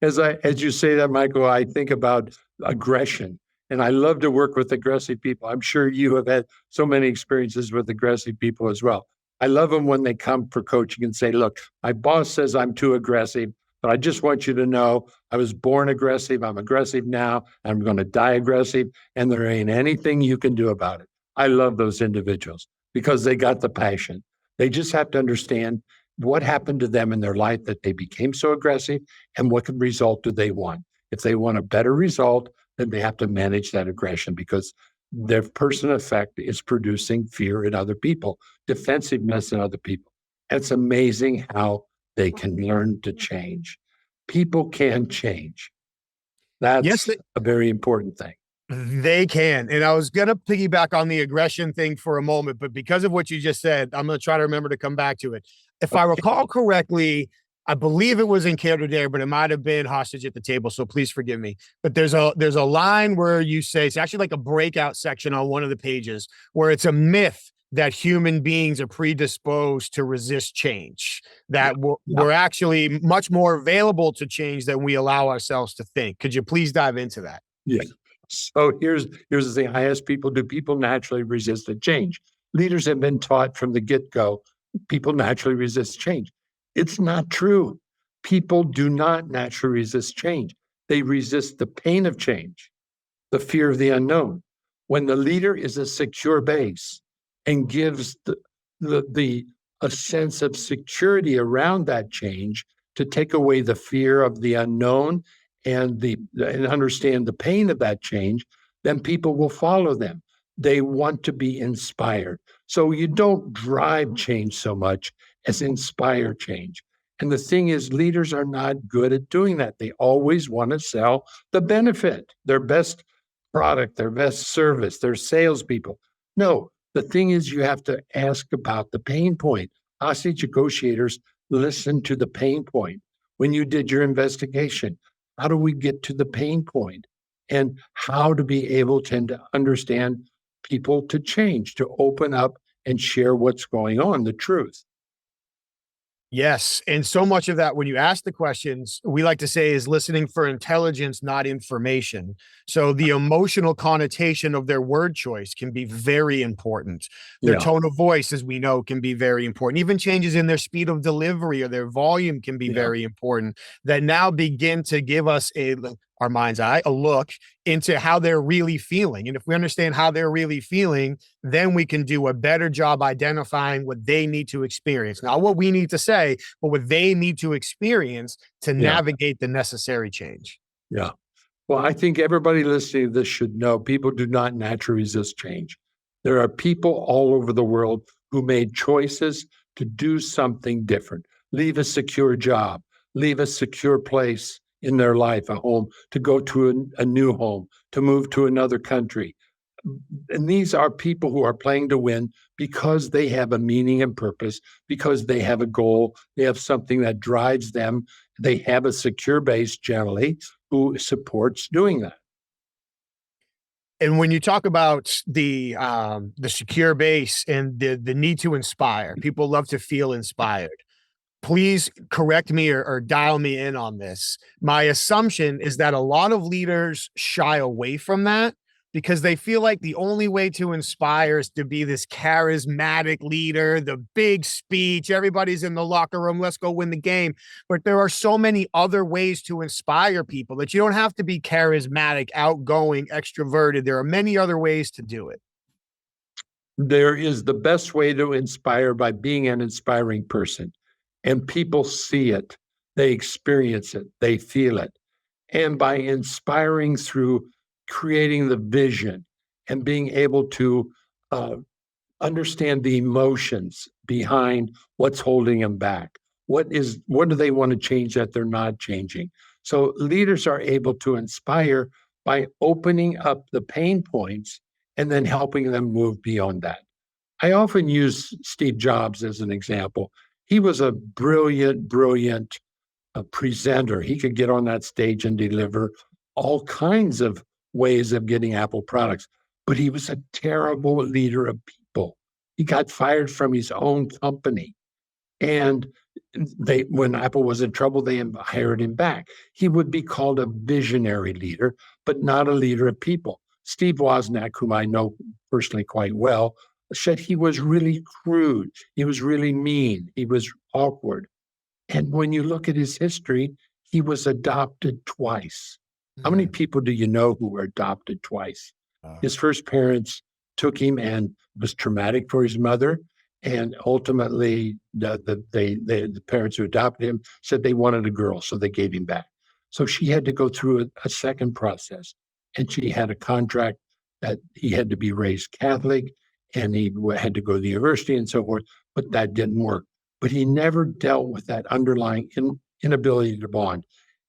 As you say that, Michael, I think about aggression, and I love to work with aggressive people. I'm sure you have had so many experiences with aggressive people as well. I love them when they come for coaching and say, "Look, my boss says I'm too aggressive, but I just want you to know I was born aggressive. I'm aggressive now. I'm going to die aggressive, and there ain't anything you can do about it." I love those individuals because they got the passion. They just have to understand what happened to them in their life that they became so aggressive, and what result do they want. If they want a better result, then they have to manage that aggression, because their person effect is producing fear in other people, defensiveness in other people. It's amazing how they can learn to change. People can change.
Yes,
That's a very important thing.
they can. And I was going to piggyback on the aggression thing for a moment, but because of what you just said, I'm going to try to remember to come back to it. If I recall correctly, I believe it was in Care to Dare, but it might have been Hostage at the Table. So please forgive me. But there's a line where you say, it's actually like a breakout section on one of the pages, where it's a myth that human beings are predisposed to resist change, that we're actually much more available to change than we allow ourselves to think. Could you please dive into that?
Yeah. So here's the thing I ask people: do people naturally resist the change? Leaders have been taught from the get-go, people naturally resist change. It's not true. People do not naturally resist change. They resist the pain of change, the fear of the unknown. When the leader is a secure base and gives the a sense of security around that change, to take away the fear of the unknown and understand the pain of that change, then people will follow them. They want to be inspired. So you don't drive change so much as inspire change. And the thing is, leaders are not good at doing that. They always want to sell the benefit, their best product, their best service, their salespeople. No, the thing is, you have to ask about the pain point. Hostage negotiators listen to the pain point. When you did your investigation, how do we get to the pain point? And how to be able to understand people to change, to open up and share what's going on, the truth.
Yes. And so much of that, when you ask the questions, we like to say is listening for intelligence, not information. So the emotional connotation of their word choice can be very important. Their tone of voice, as we know, can be very important. Even changes in their speed of delivery or their volume can be very important, that now begin to give us our mind's eye, a look into how they're really feeling. And if we understand how they're really feeling, then we can do a better job identifying what they need to experience. Not what we need to say, but what they need to experience to navigate the necessary change.
Yeah. Well, I think everybody listening to this should know people do not naturally resist change. There are people all over the world who made choices to do something different, leave a secure job, leave a secure place in their life, a home, to go to a new home, to move to another country. And these are people who are playing to win because they have a meaning and purpose, because they have a goal, they have something that drives them. They have a secure base generally who supports doing that.
And when you talk about the secure base and the need to inspire, people love to feel inspired. Please correct me or dial me in on this. My assumption is that a lot of leaders shy away from that because they feel like the only way to inspire is to be this charismatic leader, the big speech, everybody's in the locker room, let's go win the game. But there are so many other ways to inspire people that you don't have to be charismatic, outgoing, extroverted. There are many other ways to do it.
There is the best way to inspire by being an inspiring person. And people see it, they experience it, they feel it. And by inspiring through creating the vision and being able to understand the emotions behind what's holding them back. What do they want to change that they're not changing? So leaders are able to inspire by opening up the pain points and then helping them move beyond that. I often use Steve Jobs as an example. He was a brilliant presenter. He could get on that stage and deliver all kinds of ways of getting Apple products, but he was a terrible leader of people. He got fired from his own company. And when Apple was in trouble, they hired him back. He would be called a visionary leader, but not a leader of people. Steve Wozniak, whom I know personally quite well, said he was really crude. He was really mean. He was awkward. And when you look at his history, he was adopted twice. How many people do you know who were adopted twice? His first parents took him, and it was traumatic for his mother. And ultimately, the parents who adopted him said they wanted a girl, so they gave him back. So she had to go through a second process, and she had a contract that he had to be raised Catholic, and he had to go to the university and so forth, but that didn't work. But he never dealt with that underlying inability to bond.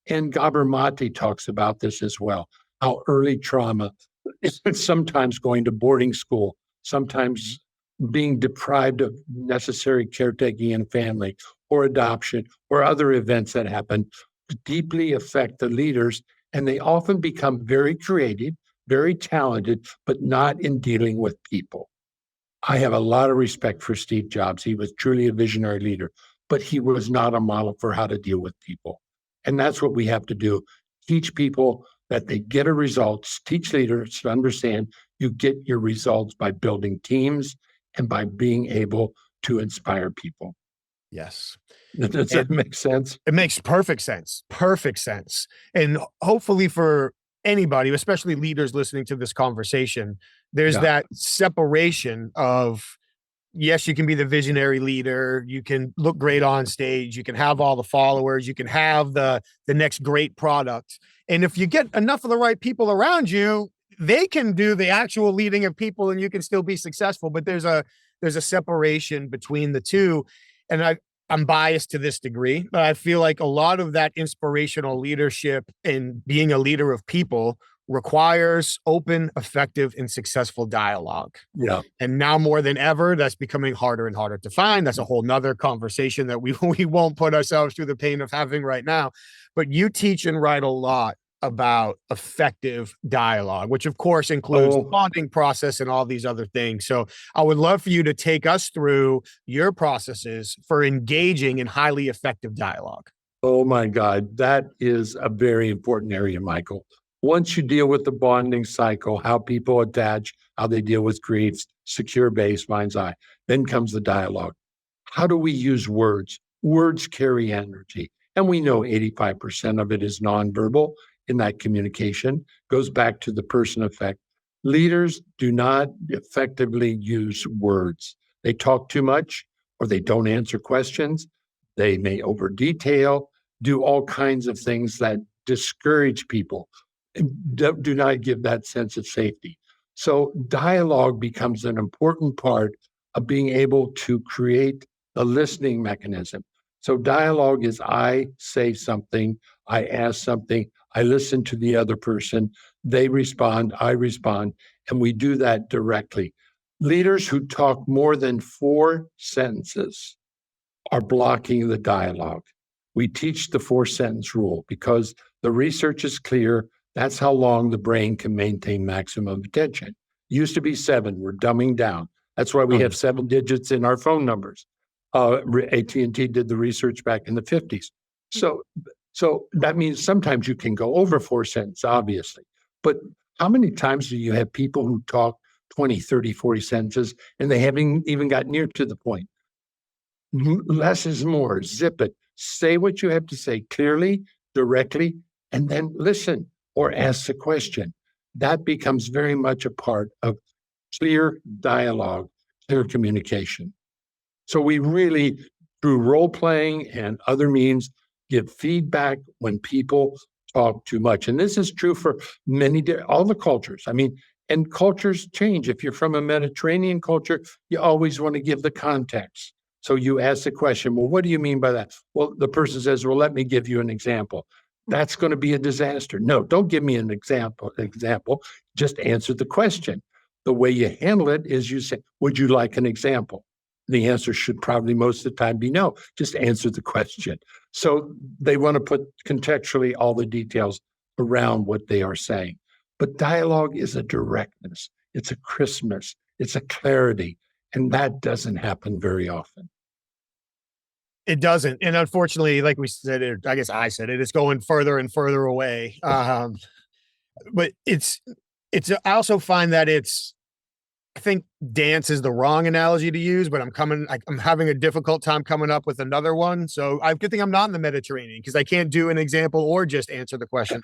And Gabor Mate talks about this as well, how early trauma is sometimes going to boarding school, sometimes being deprived of necessary caretaking in family or adoption or other events that happen deeply affect the leaders. And they often become very creative, very talented, but not in dealing with people. I have a lot of respect for Steve Jobs. He was truly a visionary leader, but he was not a model for how to deal with people. And that's what we have to do. Teach people that they get a result, teach leaders to understand you get your results by building teams and by being able to inspire people.
Yes.
Does that make sense?
It makes perfect sense. Perfect sense. And hopefully for anybody, especially leaders listening to this conversation, there's that separation of, yes, you can be the visionary leader. You can look great on stage. You can have all the followers. You can have the next great product. And if you get enough of the right people around you, they can do the actual leading of people and you can still be successful, but there's a separation between the two. And I'm biased to this degree, but I feel like a lot of that inspirational leadership and being a leader of people requires open, effective, and successful dialogue.
Yeah.
And now more than ever, that's becoming harder and harder to find. That's a whole nother conversation that we won't put ourselves through the pain of having right now. But you teach and write a lot about effective dialogue, which of course includes the bonding process and all these other things. So I would love for you to take us through your processes for engaging in highly effective dialogue.
Oh my God, that is a very important area, Michael. Once you deal with the bonding cycle, how people attach, how they deal with grief, secure base, mind's eye, then comes the dialogue. How do we use words? Words carry energy. And we know 85% of it is nonverbal in that communication, goes back to the person effect. Leaders do not effectively use words. They talk too much or they don't answer questions. They may over detail, do all kinds of things that discourage people, do not give that sense of safety. So dialogue becomes an important part of being able to create a listening mechanism. So dialogue is I say something, I ask something, I listen to the other person, they respond, I respond, and we do that directly. Leaders who talk more than 4 sentences are blocking the dialogue. We teach the 4-sentence rule because the research is clear. That's how long the brain can maintain maximum attention. It used to be 7. We're dumbing down. That's why we have 7 digits in our phone numbers. AT&T did the research back in the 50s. So that means sometimes you can go over 4 sentences, obviously. But how many times do you have people who talk 20, 30, 40 sentences and they haven't even got near to the point? Less is more. Zip it. Say what you have to say clearly, directly, and then listen or ask the question. That becomes very much a part of clear dialogue, clear communication. So we really, through role playing and other means, give feedback when people talk too much. And this is true for all the cultures. I mean, and cultures change. If you're from a Mediterranean culture, you always want to give the context. So you ask the question, well, what do you mean by that? Well, the person says, well, let me give you an example. That's going to be a disaster. No, don't give me an example. Just answer the question. The way you handle it is you say, would you like an example? The answer should probably most of the time be no. Just answer the question. So they want to put contextually all the details around what they are saying. But dialogue is a directness. It's a crispness. It's a clarity. And that doesn't happen very often.
It doesn't. And unfortunately, like we said, I guess I said it's going further and further away. But I also find that I think dance is the wrong analogy to use, but I'm having a difficult time coming up with another one. So good thing I'm not in the Mediterranean because I can't do an example or just answer the question.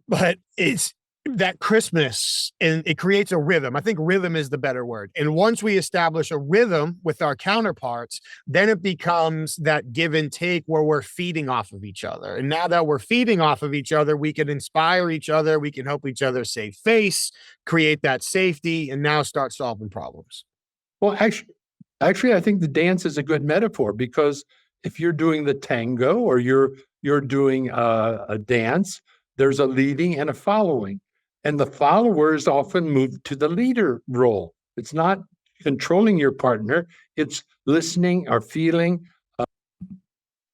But it's that crispness and it creates a rhythm. I think rhythm is the better word. And once we establish a rhythm with our counterparts, then it becomes that give and take where we're feeding off of each other. And now that we're feeding off of each other, we can inspire each other. We can help each other save face, create that safety, and now start solving problems.
Well, actually, I think the dance is a good metaphor because if you're doing the tango or you're doing a dance, there's a leading and a following. And the followers often move to the leader role. It's not controlling your partner. It's listening or feeling,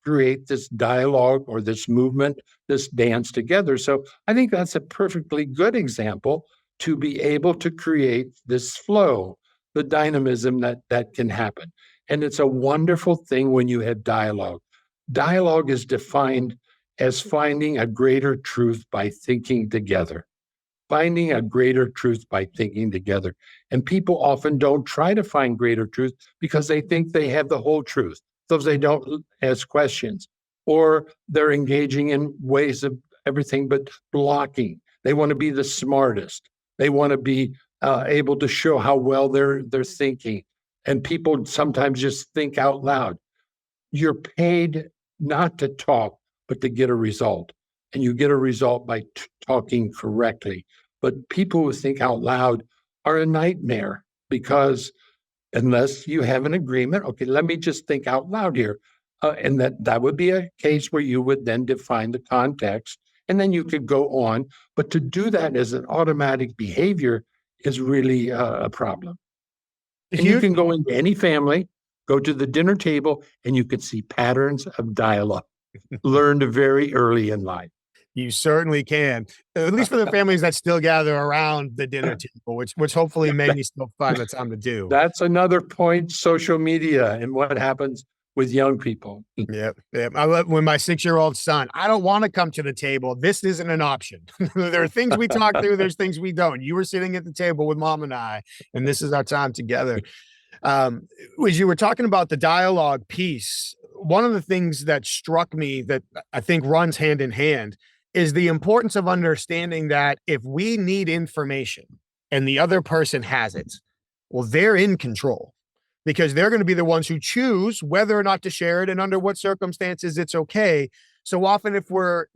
create this dialogue or this movement, this dance together. So I think that's a perfectly good example to be able to create this flow, the dynamism that can happen. And it's a wonderful thing when you have dialogue. Dialogue is defined as finding a greater truth by thinking together. Finding a greater truth by thinking together. And people often don't try to find greater truth because they think they have the whole truth. So they don't ask questions, or they're engaging in ways of everything but blocking. They want to be the smartest. They want to be able to show how well they're thinking. And people sometimes just think out loud. You're paid not to talk, but to get a result. and you get a result by talking correctly. But people who think out loud are a nightmare because unless you have an agreement, okay, let me just think out loud here. And that would be a case where you would then define the context and then you could go on. But to do that as an automatic behavior is really a problem. And you can go into any family, go to the dinner table, and you could see patterns of dialogue learned very early in life.
You certainly can, at least for the families that still gather around the dinner table, which hopefully many still find the time to do.
That's another point, social media and what happens with young people.
Yeah. I love when my 6-year-old son, I don't want to come to the table. This isn't an option. There are things we talk through. There's things we don't. You were sitting at the table with mom and I, and this is our time together. As you were talking about the dialogue piece, one of the things that struck me that I think runs hand in hand is the importance of understanding that if we need information and the other person has it, well, they're in control because they're going to be the ones who choose whether or not to share it and under what circumstances it's okay. So often if we're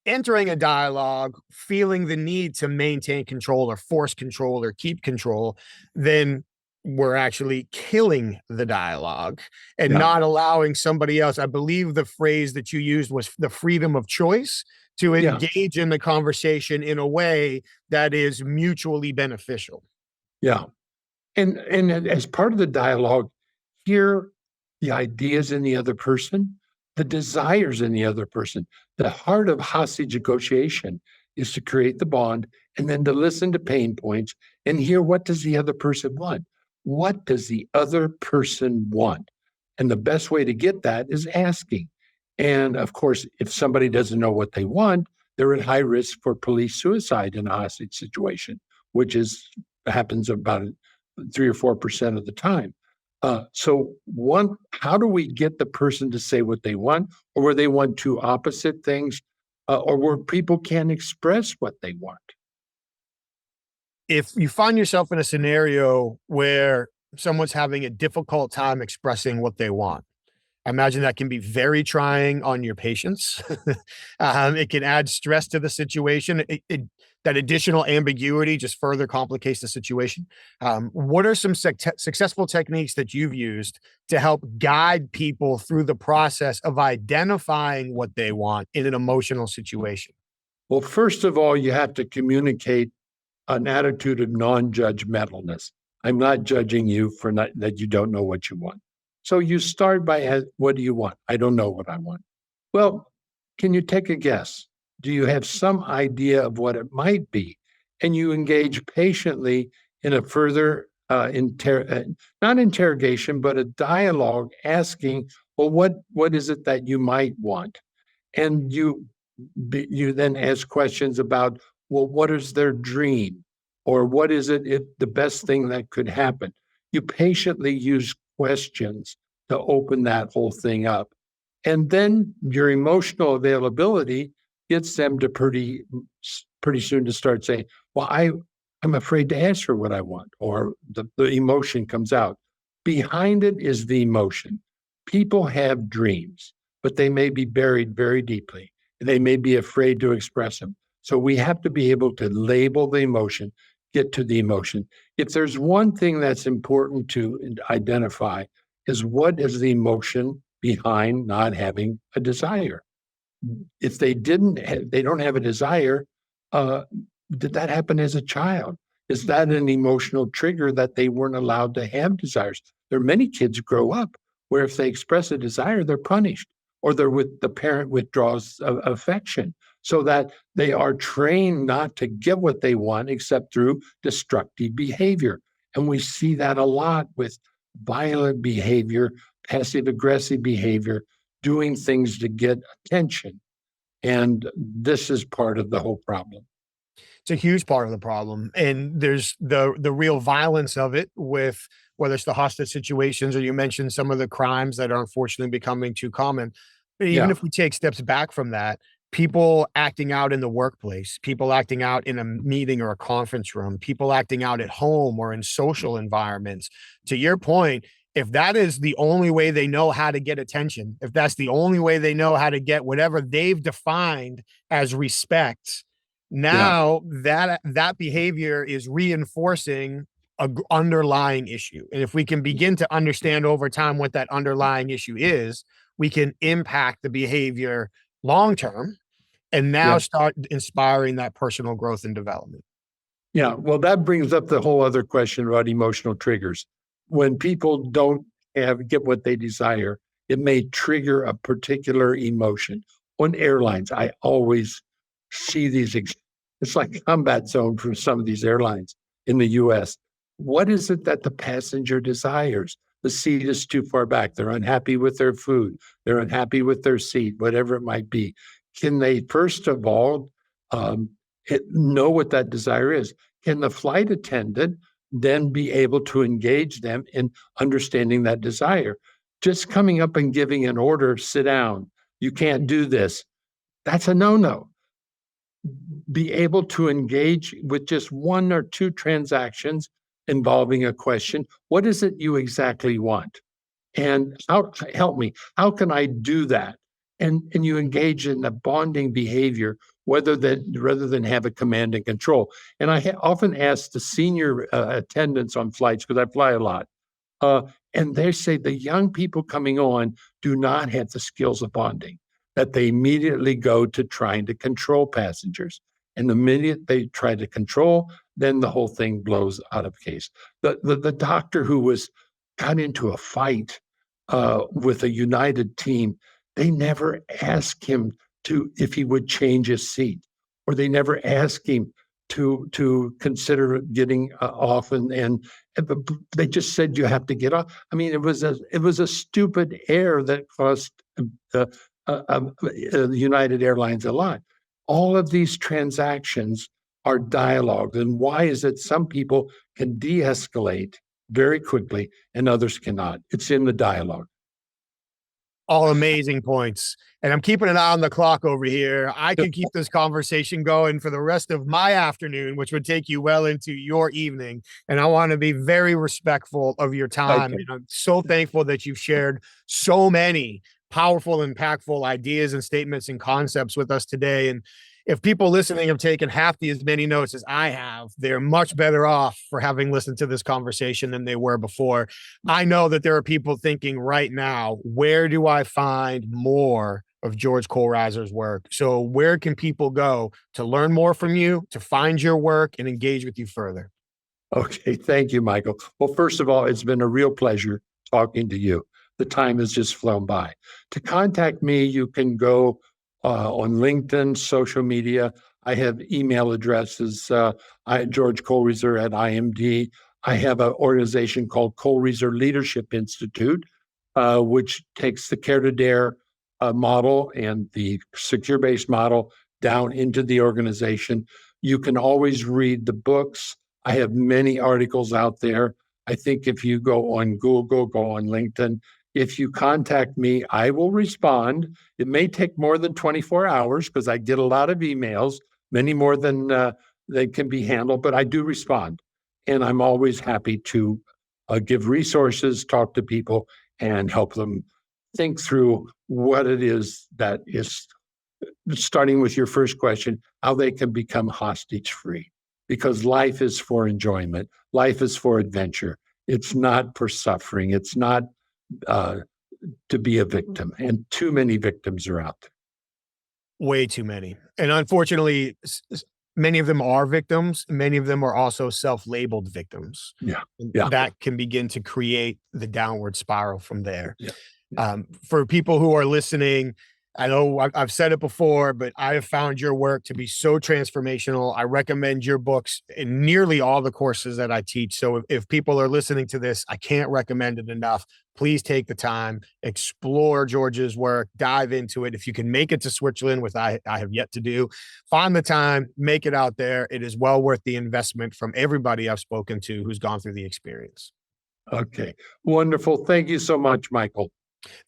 entering a dialogue, feeling the need to maintain control or force control or keep control, then we're actually killing the dialogue and not allowing somebody else. I believe the phrase that you used was the freedom of choice to engage in the conversation in a way that is mutually beneficial.
Yeah. And as part of the dialogue, hear the ideas in the other person, the desires in the other person. The heart of hostage negotiation is to create the bond and then to listen to pain points and hear what does the other person want? What does the other person want? And the best way to get that is asking. And of course, if somebody doesn't know what they want, they're at high risk for police suicide in a hostage situation, which happens about 3 or 4% of the time. So how do we get the person to say what they want, or where they want two opposite things, or where people can't express what they want?
If you find yourself in a scenario where someone's having a difficult time expressing what they want, I imagine that can be very trying on your patients. It can add stress to the situation. That additional ambiguity just further complicates the situation. What are some successful techniques that you've used to help guide people through the process of identifying what they want in an emotional situation?
Well, first of all, you have to communicate an attitude of non-judgmentalness. I'm not judging you for that you don't know what you want. So you start by, what do you want? I don't know what I want. Well, can you take a guess? Do you have some idea of what it might be? And you engage patiently in a further, not interrogation, but a dialogue asking, well, what is it that you might want? And you then ask questions about, well, what is their dream? Or what is the best thing that could happen? You patiently use questions to open that whole thing up. And then your emotional availability gets them to pretty soon to start saying, well, I'm afraid to answer what I want, or the emotion comes out. Behind it is the emotion. People have dreams, but they may be buried very deeply. They may be afraid to express them. So we have to be able to label the emotion, get to the emotion. If there's one thing that's important to identify is what is the emotion behind not having a desire. If they don't have a desire, did that happen as a child? Is that an emotional trigger that they weren't allowed to have desires? There are many kids grow up where if they express a desire, they're punished, or the parent withdraws affection, so that they are trained not to get what they want except through destructive behavior. And we see that a lot with violent behavior, passive aggressive behavior, doing things to get attention. And this is part of the whole problem.
It's a huge part of the problem. And there's the real violence of it with whether it's the hostage situations or you mentioned some of the crimes that are unfortunately becoming too common. But even if we take steps back from that, people acting out in the workplace, people acting out in a meeting or a conference room, people acting out at home or in social environments. To your point, If that is the only way they know how to get attention, if that's the only way they know how to get whatever they've defined as respect,
Yeah.
now that behavior is reinforcing a underlying issue. And if we can begin to understand over time what that underlying issue is, we can impact the behavior long term and now
Yeah.
start inspiring that personal growth and development.
Yeah. Well, that brings up the whole other question about emotional triggers. When people don't get what they desire, it may trigger a particular emotion. On airlines, I always see these, it's like a combat zone for some of these airlines in the US. What is it that the passenger desires? The seat is too far back. They're unhappy with their food. They're unhappy with their seat, whatever it might be. Can they, first of all, know what that desire is? Can the flight attendant then be able to engage them in understanding that desire? Just coming up and giving an order, sit down, you can't do this, that's a no-no. Be able to engage with just one or two transactions involving a question. What is it you exactly want? And help me, how can I do that? And you engage in a bonding behavior rather than have a command and control. And I often ask the senior attendants on flights, because I fly a lot, and they say the young people coming on do not have the skills of bonding, that they immediately go to trying to control passengers. And the minute they try to control, then the whole thing blows out of case. The doctor who got into a fight with a United team, they never asked him if he would change his seat, or they never asked him to consider getting off, and they just said you have to get off. I mean, it was a stupid error that cost United Airlines a lot. All of these transactions are dialogue. And why is it some people can de-escalate very quickly and others cannot? It's in the dialogue.
All amazing points. And I'm keeping an eye on the clock over here. I can keep this conversation going for the rest of my afternoon, which would take you well into your evening. And I want to be very respectful of your time.
Okay.
And I'm so thankful that you've shared so many powerful, impactful ideas and statements and concepts with us today. And if people listening have taken half as many notes as I have, they're much better off for having listened to this conversation than they were before. I know that there are people thinking right now, where do I find more of George Kohlreiser's work? So where can people go to learn more from you, to find your work and engage with you further?
Okay. Thank you, Michael. Well, first of all, it's been a real pleasure talking to you. The time has just flown by. To contact me, you can go on LinkedIn, social media. I have email addresses. George Kohlrieser at IMD. I have an organization called Kohlrieser Leadership Institute, which takes the Care to Dare model and the secure-based model down into the organization. You can always read the books. I have many articles out there. I think if you go on Google, go on LinkedIn, if you contact me, I will respond. It may take more than 24 hours because I get a lot of emails, many more than they can be handled, but I do respond. And I'm always happy to give resources, talk to people, and help them think through what it is that is, starting with your first question, how they can become hostage free. Because life is for enjoyment. Life is for adventure. It's not for suffering. It's not to be a victim, and too many victims are out there.
Way too many. And unfortunately, many of them are victims. Many of them are also self-labeled victims.
Yeah.
That can begin to create the downward spiral from there.
Yeah.
For people who are listening, I know I've said it before, but I have found your work to be so transformational. I recommend your books in nearly all the courses that I teach. So if people are listening to this, I can't recommend it enough. Please take the time, explore George's work, dive into it. If you can make it to Switzerland, which I have yet to do, find the time, make it out there. It is well worth the investment from everybody I've spoken to who's gone through the experience.
Okay. Wonderful. Thank you so much, Michael.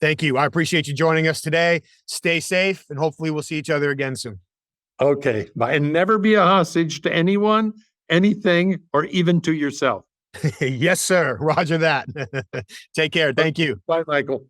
Thank you. I appreciate you joining us today. Stay safe, and hopefully we'll see each other again soon.
Okay. Bye. And never be a hostage to anyone, anything, or even to yourself.
Yes, sir. Roger that. Take care. Thank you.
Bye, Michael.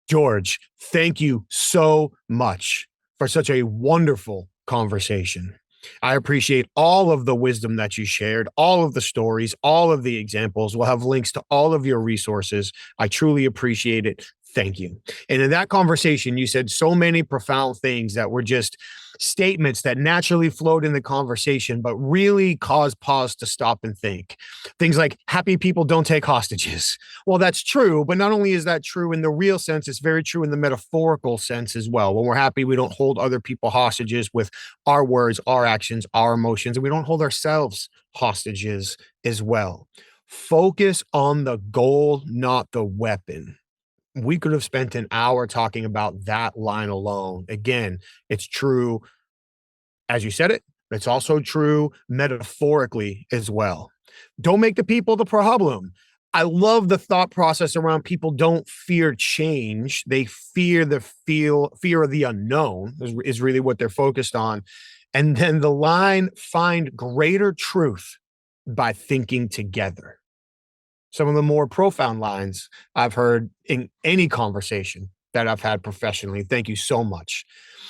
George, thank you so much for such a wonderful conversation. I appreciate all of the wisdom that you shared, all of the stories, all of the examples. We'll have links to all of your resources. I truly appreciate it. Thank you. And in that conversation, you said so many profound things that were just statements that naturally flowed in the conversation, but really caused pause to stop and think. Things like happy people don't take hostages. Well, that's true, but not only is that true in the real sense, it's very true in the metaphorical sense as well. When we're happy, we don't hold other people hostages with our words, our actions, our emotions, and we don't hold ourselves hostages as well. Focus on the goal, not the weapon. We could have spent an hour talking about that line alone. Again, it's true as you said it, but it's also true metaphorically as well. Don't make the people the problem. I love the thought process around people don't fear change. They fear the fear of the unknown is really what they're focused on. And then the line, find greater truth by thinking together. Some of the more profound lines I've heard in any conversation that I've had professionally. Thank you so much.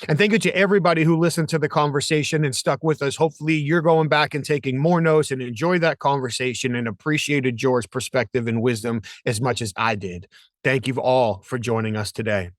And thank you to everybody who listened to the conversation and stuck with us. Hopefully, you're going back and taking more notes and enjoy that conversation and appreciated George's perspective and wisdom as much as I did. Thank you all for joining us today.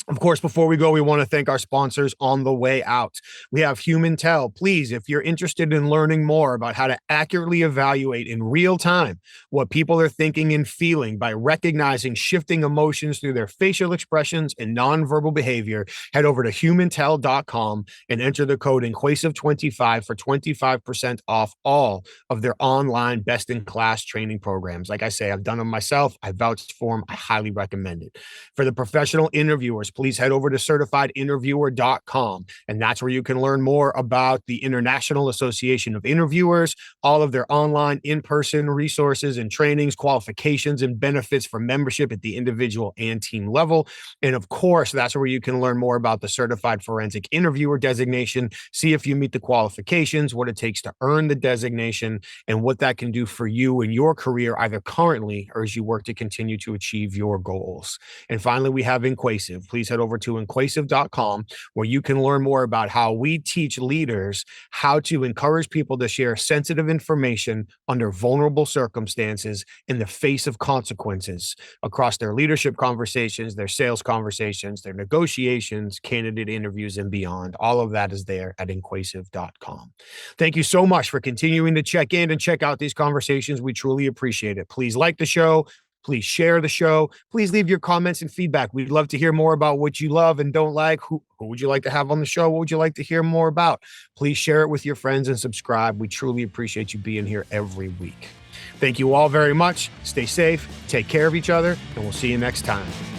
Of course, before we go, we want to thank our sponsors on the way out. We have HumanTell. Please, if you're interested in learning more about how to accurately evaluate in real time what people are thinking and feeling by recognizing shifting emotions through their facial expressions and nonverbal behavior, head over to humantell.com and enter the code Inquasive25 for 25% off all of their online best-in-class training programs. Like I say, I've done them myself. I vouched for them. I highly recommend it. For the professional interviewers, please head over to certifiedinterviewer.com. And that's where you can learn more about the International Association of Interviewers, all of their online, in-person resources and trainings, qualifications, and benefits for membership at the individual and team level. And of course, that's where you can learn more about the Certified Forensic Interviewer designation, see if you meet the qualifications, what it takes to earn the designation, and what that can do for you in your career, either currently or as you work to continue to achieve your goals. And finally, we have Inquasive. Please head over to inquasive.com, where you can learn more about how we teach leaders how to encourage people to share sensitive information under vulnerable circumstances in the face of consequences across their leadership conversations, their sales conversations, their negotiations, candidate interviews, and beyond. All of that is there at inquasive.com. Thank you so much for continuing to check in and check out these conversations. We truly appreciate it. Please like the show. Please share the show. Please leave your comments and feedback. We'd love to hear more about what you love and don't like. Who would you like to have on the show? What would you like to hear more about? Please share it with your friends and subscribe. We truly appreciate you being here every week. Thank you all very much. Stay safe, take care of each other, and we'll see you next time.